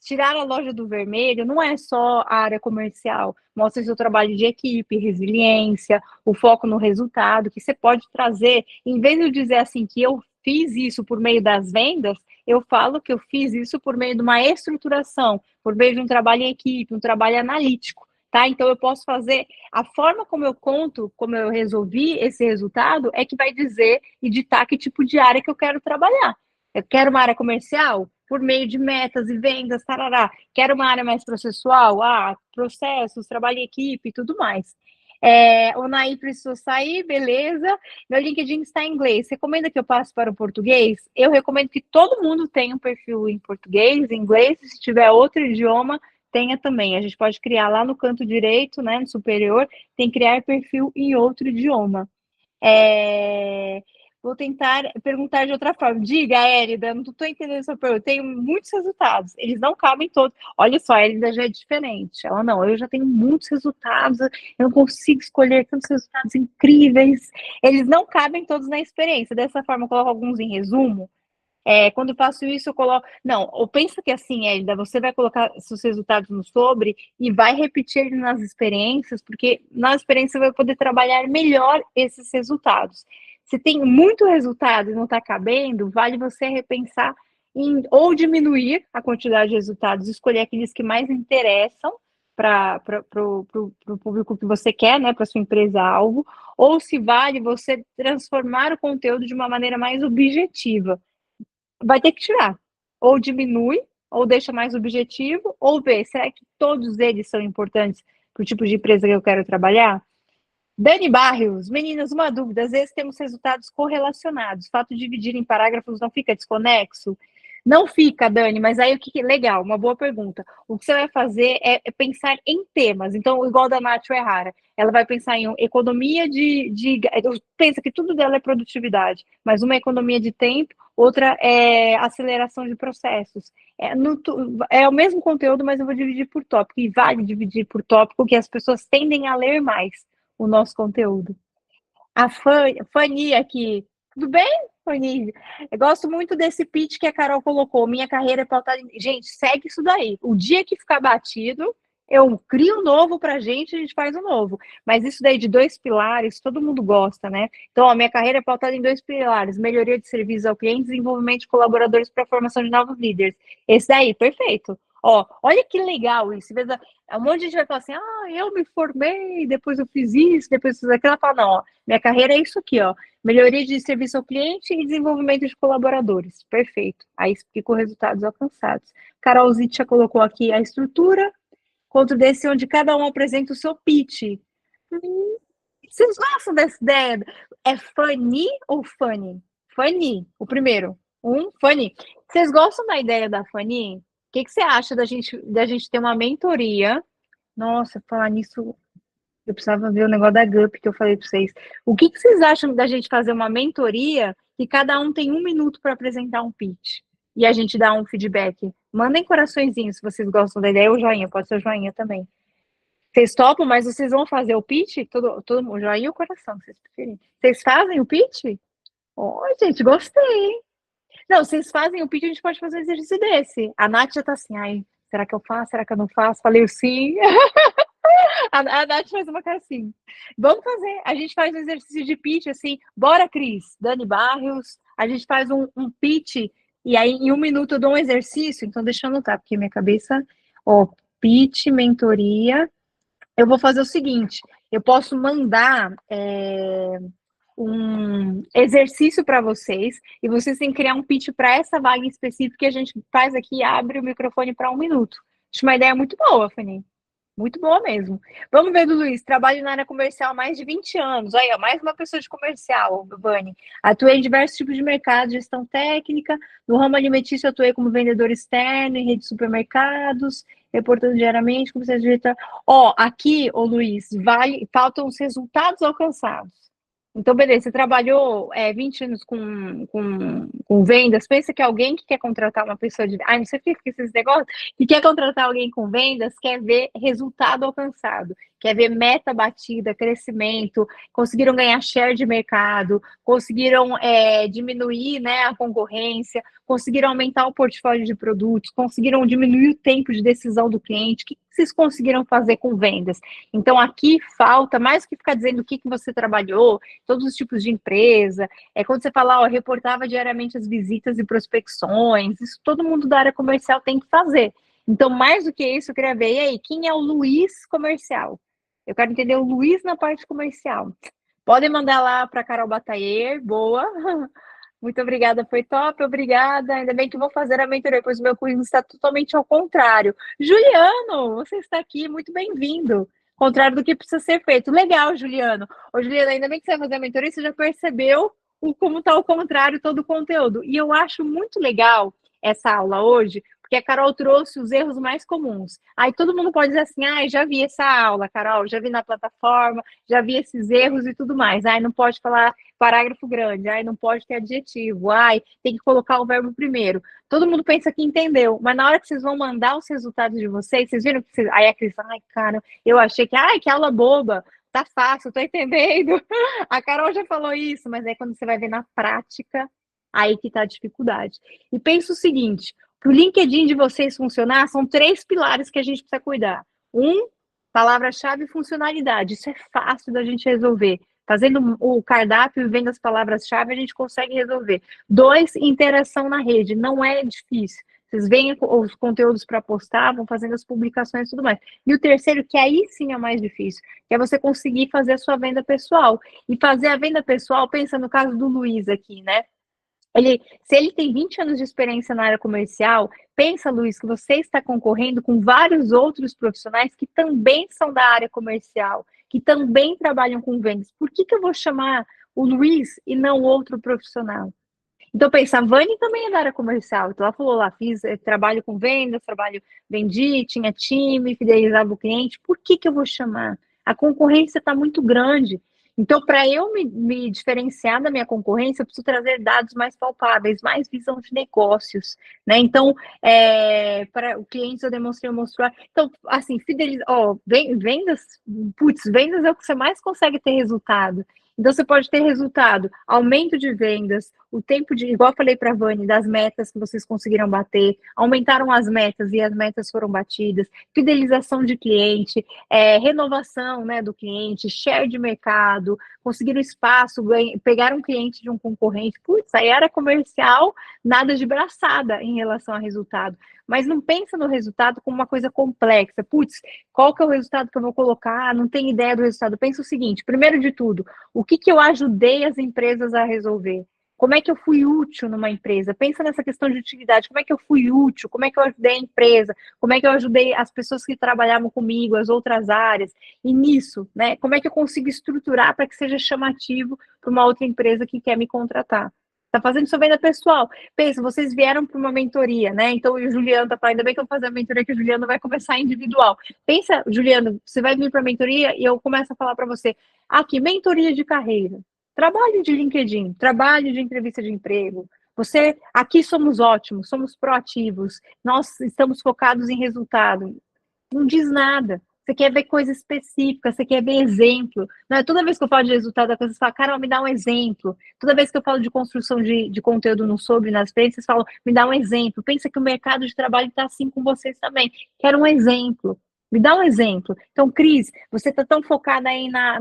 tirar a loja do vermelho não é só a área comercial. Mostra seu trabalho de equipe, resiliência, o foco no resultado, que você pode trazer. Em vez de eu dizer assim que eu fiz isso por meio das vendas, eu falo que eu fiz isso por meio de uma estruturação, por meio de um trabalho em equipe, um trabalho analítico, tá? Então eu posso fazer a forma como eu conto, como eu resolvi esse resultado, é que vai dizer e ditar que tipo de área que eu quero trabalhar. Eu quero uma área comercial por meio de metas e vendas, tarará. Quero uma área mais processual, processos, trabalho em equipe e tudo mais. O Naí precisou sair, beleza. Meu LinkedIn está em inglês. Recomenda que eu passe para o português? Eu recomendo que todo mundo tenha um perfil em português, em inglês. Se tiver outro idioma, tenha também. A gente pode criar lá no canto direito, né, no superior, tem criar perfil em outro idioma. Vou tentar perguntar de outra forma. Diga, Érida, não estou entendendo essa pergunta. Tenho muitos resultados, eles não cabem todos. Olha só, a Érida já é diferente. Ela não, eu já tenho muitos resultados, eu não consigo escolher tantos resultados incríveis. Eles não cabem todos na experiência. Dessa forma, eu coloco alguns em resumo. Quando eu faço isso, eu coloco. Não, ou pensa que assim, Érida, você vai colocar seus resultados no sobre e vai repetir nas experiências, porque na experiência você vai poder trabalhar melhor esses resultados. Se tem muito resultado e não está cabendo, vale você repensar ou diminuir a quantidade de resultados, escolher aqueles que mais interessam para o público que você quer, né, para sua empresa-alvo, ou se vale você transformar o conteúdo de uma maneira mais objetiva. Vai ter que tirar. Ou diminui, ou deixa mais objetivo, ou vê, será que todos eles são importantes para o tipo de empresa que eu quero trabalhar? Dani Barrios, meninas, uma dúvida. Às vezes temos resultados correlacionados. O fato de dividir em parágrafos não fica desconexo? Não fica, Dani, mas aí o que legal, uma boa pergunta. O que você vai fazer é pensar em temas. Então, igual da Nath Errara, ela vai pensar em economia pensa que tudo dela é produtividade, mas uma é economia de tempo, outra é aceleração de processos. É o mesmo conteúdo, mas eu vou dividir por tópico. E vale dividir por tópico, que as pessoas tendem a ler mais o nosso conteúdo. A Fanny aqui, tudo bem, Fanny? Eu gosto muito desse pitch que a Carol colocou. Minha carreira é pautada em. Gente, segue isso daí. O dia que ficar batido, eu crio um novo pra gente, a gente faz um novo. Mas isso daí de 2 pilares, todo mundo gosta, né? Então, minha carreira é pautada em 2 pilares: melhoria de serviço ao cliente, desenvolvimento de colaboradores para a formação de novos líderes. Esse daí, perfeito. Olha que legal isso. Um monte de gente vai falar assim: eu me formei, depois eu fiz isso, depois eu fiz aquilo. Ela fala: não, minha carreira é isso aqui, melhoria de serviço ao cliente e desenvolvimento de colaboradores. Perfeito. Aí explico resultados alcançados. Carol Zitt já colocou aqui a estrutura, conto desse onde cada um apresenta o seu pitch. Vocês gostam dessa ideia? É funny ou funny? Funny, o primeiro. Funny. Vocês gostam da ideia da Fanny? O que você acha da gente ter uma mentoria? Nossa, falar nisso, eu precisava ver o negócio da GUP que eu falei para vocês. O que vocês acham da gente fazer uma mentoria e cada um tem 1 minuto para apresentar um pitch? E a gente dá um feedback. Mandem coraçõezinhos se vocês gostam da ideia, ou joinha, pode ser joinha também. Vocês topam, mas vocês vão fazer o pitch? Todo mundo, joinha ou coração, se vocês preferirem. Vocês fazem o pitch? Gente, gostei. Não, vocês fazem o pitch, a gente pode fazer um exercício desse. A Nath já tá assim, será que eu faço? Será que eu não faço? Falei o sim. A Nath faz uma cara assim. Vamos fazer. A gente faz um exercício de pitch, assim. Bora, Cris. Dani Barrios. A gente faz um pitch. E aí, em 1 minuto, eu dou um exercício. Então, deixa eu anotar, porque minha cabeça... pitch, mentoria. Eu vou fazer o seguinte. Eu posso mandar... um exercício para vocês e vocês têm que criar um pitch para essa vaga específica que a gente faz aqui e abre o microfone para 1 minuto. Acho uma ideia muito boa, Fanny. Muito boa mesmo. Vamos ver do Luiz. Trabalho na área comercial há mais de 20 anos. Aí, ó, mais uma pessoa de comercial, Vani. Atuei em diversos tipos de mercado, gestão técnica. No ramo alimentício, atuei como vendedor externo em rede de supermercados, reportando diariamente como diretor. Ó, aqui, ô Luiz, faltam os resultados alcançados. Então, beleza, você trabalhou 20 anos com vendas. Pensa que alguém que quer contratar uma pessoa de. Ai, não sei o que esses negócios que quer contratar alguém com vendas, quer ver resultado alcançado, quer ver meta batida, crescimento, conseguiram ganhar share de mercado, conseguiram diminuir, né, a concorrência, conseguiram aumentar o portfólio de produtos, conseguiram diminuir o tempo de decisão do cliente. O que vocês conseguiram fazer com vendas? Então, aqui falta, mais do que ficar dizendo o que você trabalhou, todos os tipos de empresa, quando você fala, ó, reportava diariamente as visitas e prospecções, isso todo mundo da área comercial tem que fazer. Então, mais do que isso, eu queria ver, e aí, quem é o Luiz comercial? Eu quero entender o Luiz na parte comercial. Podem mandar lá para Carol Batailler, boa. Muito obrigada, foi top, obrigada. Ainda bem que vou fazer a mentoria, pois o meu currículo está totalmente ao contrário. Juliano, você está aqui, muito bem-vindo. Contrário do que precisa ser feito. Legal, Juliano. Ô, Juliano, ainda bem que você vai fazer a mentoria, você já percebeu como está ao contrário todo o conteúdo. E eu acho muito legal essa aula hoje, porque a Carol trouxe os erros mais comuns. Aí todo mundo pode dizer assim, já vi essa aula, Carol, já vi na plataforma, já vi esses erros e tudo mais. Não pode falar parágrafo grande, não pode ter adjetivo, tem que colocar o verbo primeiro. Todo mundo pensa que entendeu, mas na hora que vocês vão mandar os resultados de vocês viram que vocês... Aí a Cris fala, cara, eu achei que aula boba, tá fácil, tô entendendo. A Carol já falou isso, mas aí quando você vai ver na prática, aí que tá a dificuldade. E pensa o seguinte, para o LinkedIn de vocês funcionar, são 3 pilares que a gente precisa cuidar. Palavra-chave e funcionalidade. Isso é fácil da gente resolver. Fazendo o cardápio e vendo as palavras-chave, a gente consegue resolver. 2, interação na rede. Não é difícil. Vocês veem os conteúdos para postar, vão fazendo as publicações e tudo mais. E o terceiro, que aí sim é mais difícil, que é você conseguir fazer a sua venda pessoal. E fazer a venda pessoal, pensa no caso do Luiz aqui, né? Se ele tem 20 anos de experiência na área comercial, pensa, Luiz, que você está concorrendo com vários outros profissionais que também são da área comercial, que também trabalham com vendas. Por que eu vou chamar o Luiz e não outro profissional? Então, pensa, a Vani também é da área comercial. Então, ela falou lá, fiz trabalho com vendas, vendi, tinha time, fidelizava o cliente. Por que eu vou chamar? A concorrência está muito grande. Então, para eu me diferenciar da minha concorrência, eu preciso trazer dados mais palpáveis, mais visão de negócios, né? Então, para o cliente eu demonstrei, eu mostrar. Então, assim, vendas, vendas é o que você mais consegue ter resultado. Então, você pode ter resultado, aumento de vendas, o tempo de, igual eu falei para a Vani, das metas que vocês conseguiram bater, aumentaram as metas e as metas foram batidas, fidelização de cliente, renovação, né, do cliente, share de mercado, conseguiram espaço, pegaram um cliente de um concorrente. Putz, aí era comercial, nada de braçada em relação a resultado. Mas não pensa no resultado como uma coisa complexa. Putz, qual que é o resultado que eu vou colocar? Não tem ideia do resultado. Pensa o seguinte, primeiro de tudo, o que eu ajudei as empresas a resolver? Como é que eu fui útil numa empresa? Pensa nessa questão de utilidade. Como é que eu fui útil? Como é que eu ajudei a empresa? Como é que eu ajudei as pessoas que trabalhavam comigo, as outras áreas? E nisso, né? Como é que eu consigo estruturar para que seja chamativo para uma outra empresa que quer me contratar? Está fazendo sua venda pessoal. Pensa, vocês vieram para uma mentoria, né? Então o Juliano está falando, ainda bem que eu vou fazer a mentoria, que o Juliano vai começar individual. Pensa, Juliano, você vai vir para a mentoria e eu começo a falar para você, aqui, mentoria de carreira. Trabalho de LinkedIn, trabalho de entrevista de emprego. Aqui somos ótimos, somos proativos, nós estamos focados em resultado. Não diz nada. Você quer ver coisa específica, você quer ver exemplo. Não é toda vez que eu falo de resultado, a coisa você fala, Carol, me dá um exemplo. Toda vez que eu falo de construção de conteúdo no Sobre, nas frentes, vocês falam, me dá um exemplo. Pensa que o mercado de trabalho está assim com vocês também. Quero um exemplo. Me dá um exemplo. Então, Cris, você está tão focada aí na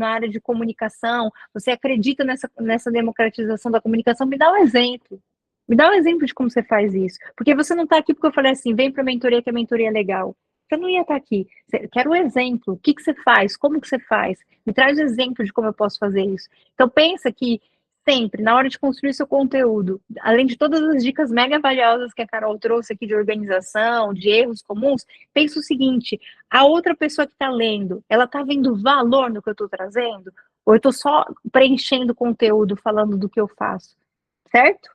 área de comunicação, você acredita nessa democratização da comunicação, me dá um exemplo. Me dá um exemplo de como você faz isso. Porque você não está aqui porque eu falei assim, vem para a mentoria que a mentoria é legal. Você não ia estar aqui. Quero um exemplo. O que você faz? Como que você faz? Me traz um exemplo de como eu posso fazer isso. Então, pensa que sempre, na hora de construir seu conteúdo, além de todas as dicas mega valiosas que a Carol trouxe aqui de organização, de erros comuns, pensa o seguinte: a outra pessoa que está lendo, ela está vendo valor no que eu estou trazendo? Ou eu estou só preenchendo conteúdo, falando do que eu faço? Certo?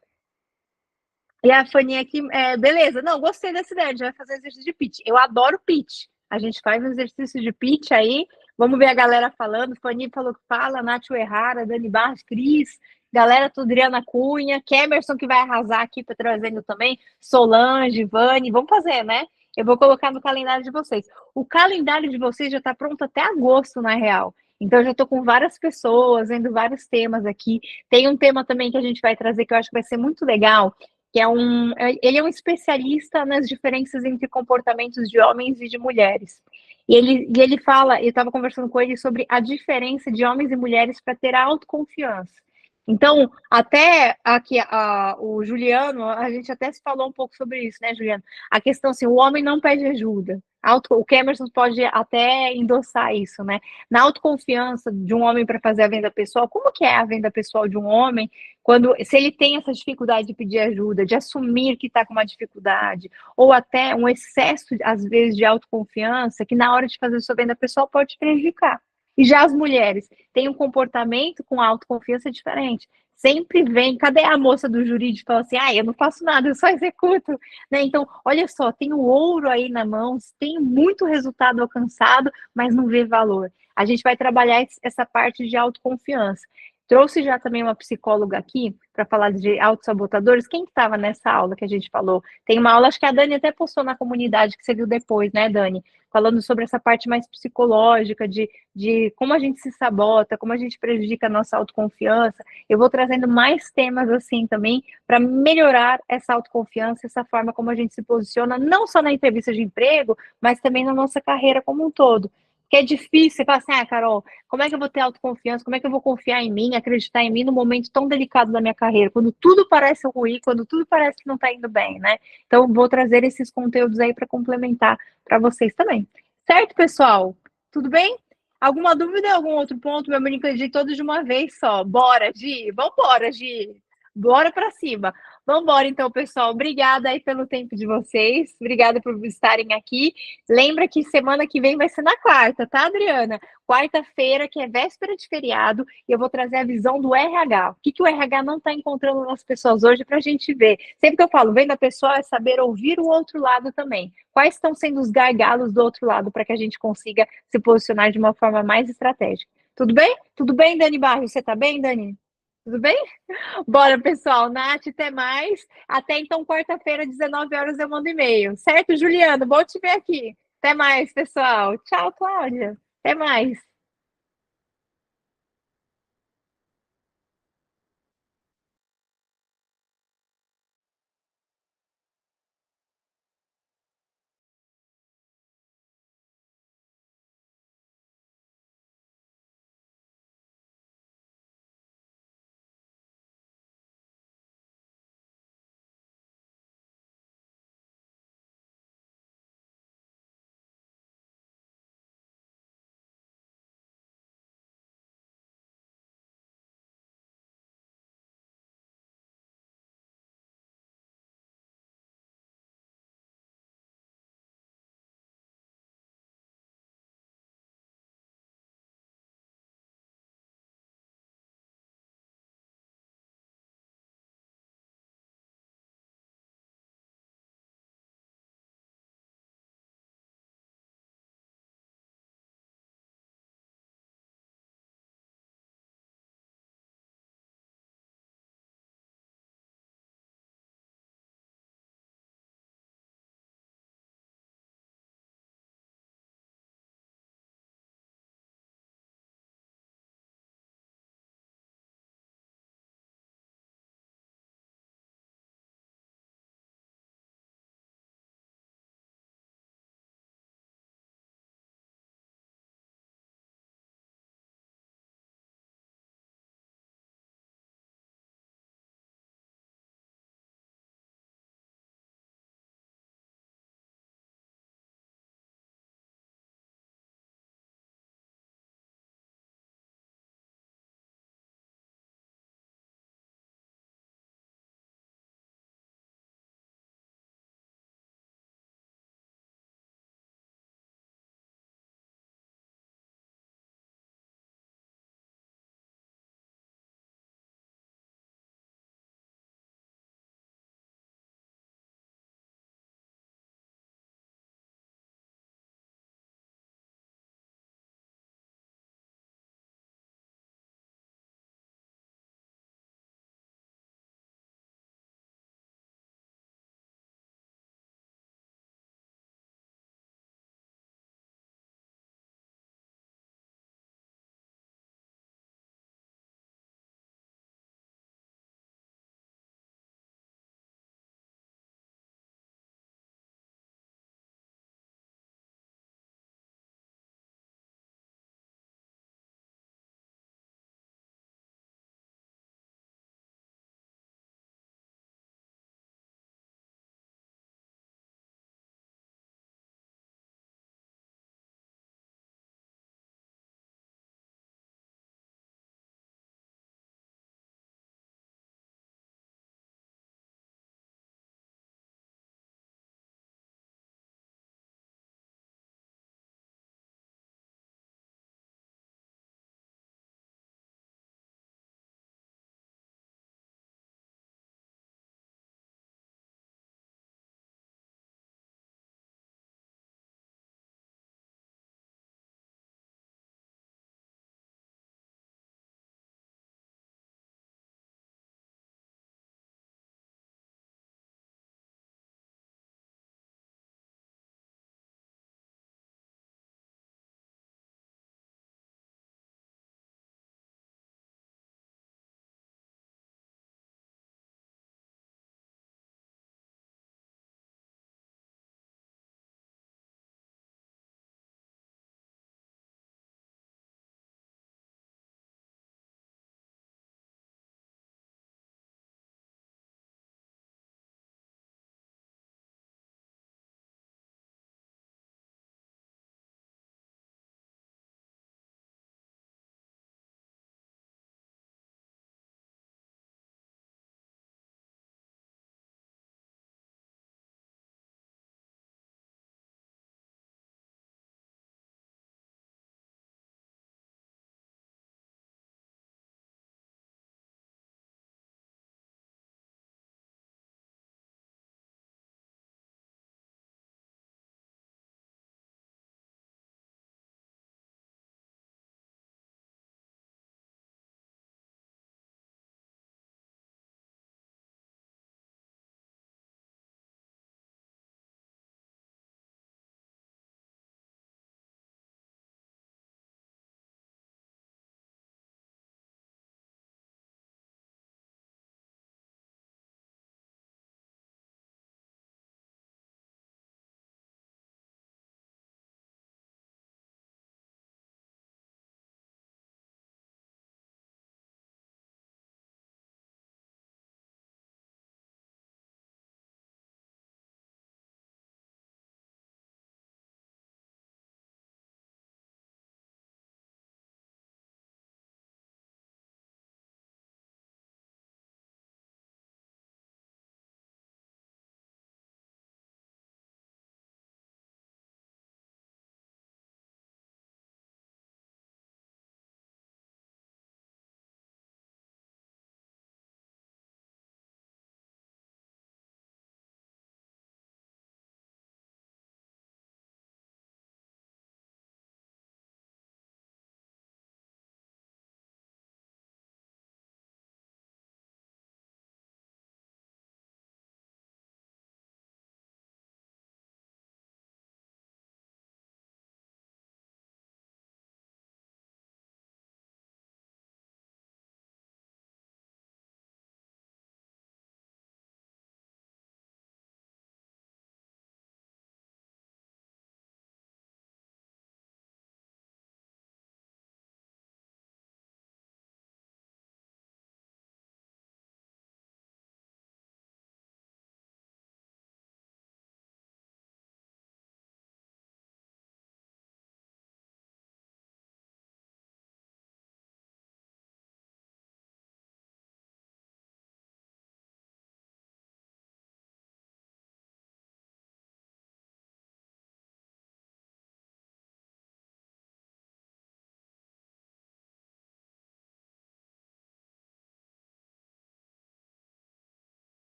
E a Fanny aqui, beleza, não, gostei dessa ideia, a gente vai fazer exercício de pitch. Eu adoro pitch. A gente faz um exercício de pitch aí, vamos ver a galera falando. Fanny falou que fala, Nath Errara, Dani Barros, Cris, galera, tudo, Adriana Cunha, Kemerson que vai arrasar aqui, tá trazendo também, Solange, Vani, vamos fazer, né? Eu vou colocar no calendário de vocês. O calendário de vocês já está pronto até agosto, na real. Então, eu já estou com várias pessoas, vendo vários temas aqui. Tem um tema também que a gente vai trazer que eu acho que vai ser muito legal, que ele é um especialista nas diferenças entre comportamentos de homens e de mulheres. E ele fala, eu estava conversando com ele sobre a diferença de homens e mulheres para ter autoconfiança. Então, até aqui, o Juliano, a gente até se falou um pouco sobre isso, né, Juliano? A questão assim, o homem não pede ajuda. O Kemerson pode até endossar isso, né? Na autoconfiança de um homem para fazer a venda pessoal, como que é a venda pessoal de um homem se ele tem essa dificuldade de pedir ajuda, de assumir que está com uma dificuldade, ou até um excesso, às vezes, de autoconfiança, que na hora de fazer sua venda pessoal pode prejudicar. E já as mulheres têm um comportamento com autoconfiança diferente. Sempre vem, cadê a moça do jurídico? Fala assim, eu não faço nada, eu só executo. Né? Então, olha só, tem o ouro aí na mão, tem muito resultado alcançado, mas não vê valor. A gente vai trabalhar essa parte de autoconfiança. Trouxe já também uma psicóloga aqui para falar de autossabotadores. Quem estava nessa aula que a gente falou? Tem uma aula, acho que a Dani até postou na comunidade, que você viu depois, né, Dani? Falando sobre essa parte mais psicológica, de como a gente se sabota, como a gente prejudica a nossa autoconfiança. Eu vou trazendo mais temas assim também para melhorar essa autoconfiança, essa forma como a gente se posiciona, não só na entrevista de emprego, mas também na nossa carreira como um todo. Que é difícil, você fala assim, Carol, como é que eu vou ter autoconfiança? Como é que eu vou confiar em mim, acreditar em mim no momento tão delicado da minha carreira, quando tudo parece ruim, quando tudo parece que não está indo bem, né? Então, vou trazer esses conteúdos aí para complementar para vocês também. Certo, pessoal? Tudo bem? Alguma dúvida, algum outro ponto? Meu amigo, de todos de uma vez só. Bora, Gi! Vambora, Gi! Bora para cima! Vambora, então, pessoal. Obrigada aí pelo tempo de vocês. Obrigada por estarem aqui. Lembra que semana que vem vai ser na quarta, tá, Adriana? Quarta-feira, que é véspera de feriado, e eu vou trazer a visão do RH. O que o RH não está encontrando nas pessoas hoje para a gente ver? Sempre que eu falo, vem da pessoa, é saber ouvir o outro lado também. Quais estão sendo os gargalos do outro lado para que a gente consiga se posicionar de uma forma mais estratégica? Tudo bem? Tudo bem, Dani Barros? Você tá bem, Dani? Tudo bem? Bora, pessoal. Nath, até mais. Até então, quarta-feira, 19 horas, eu mando e-mail. Certo, Juliano? Bom te ver aqui. Até mais, pessoal. Tchau, Cláudia. Até mais.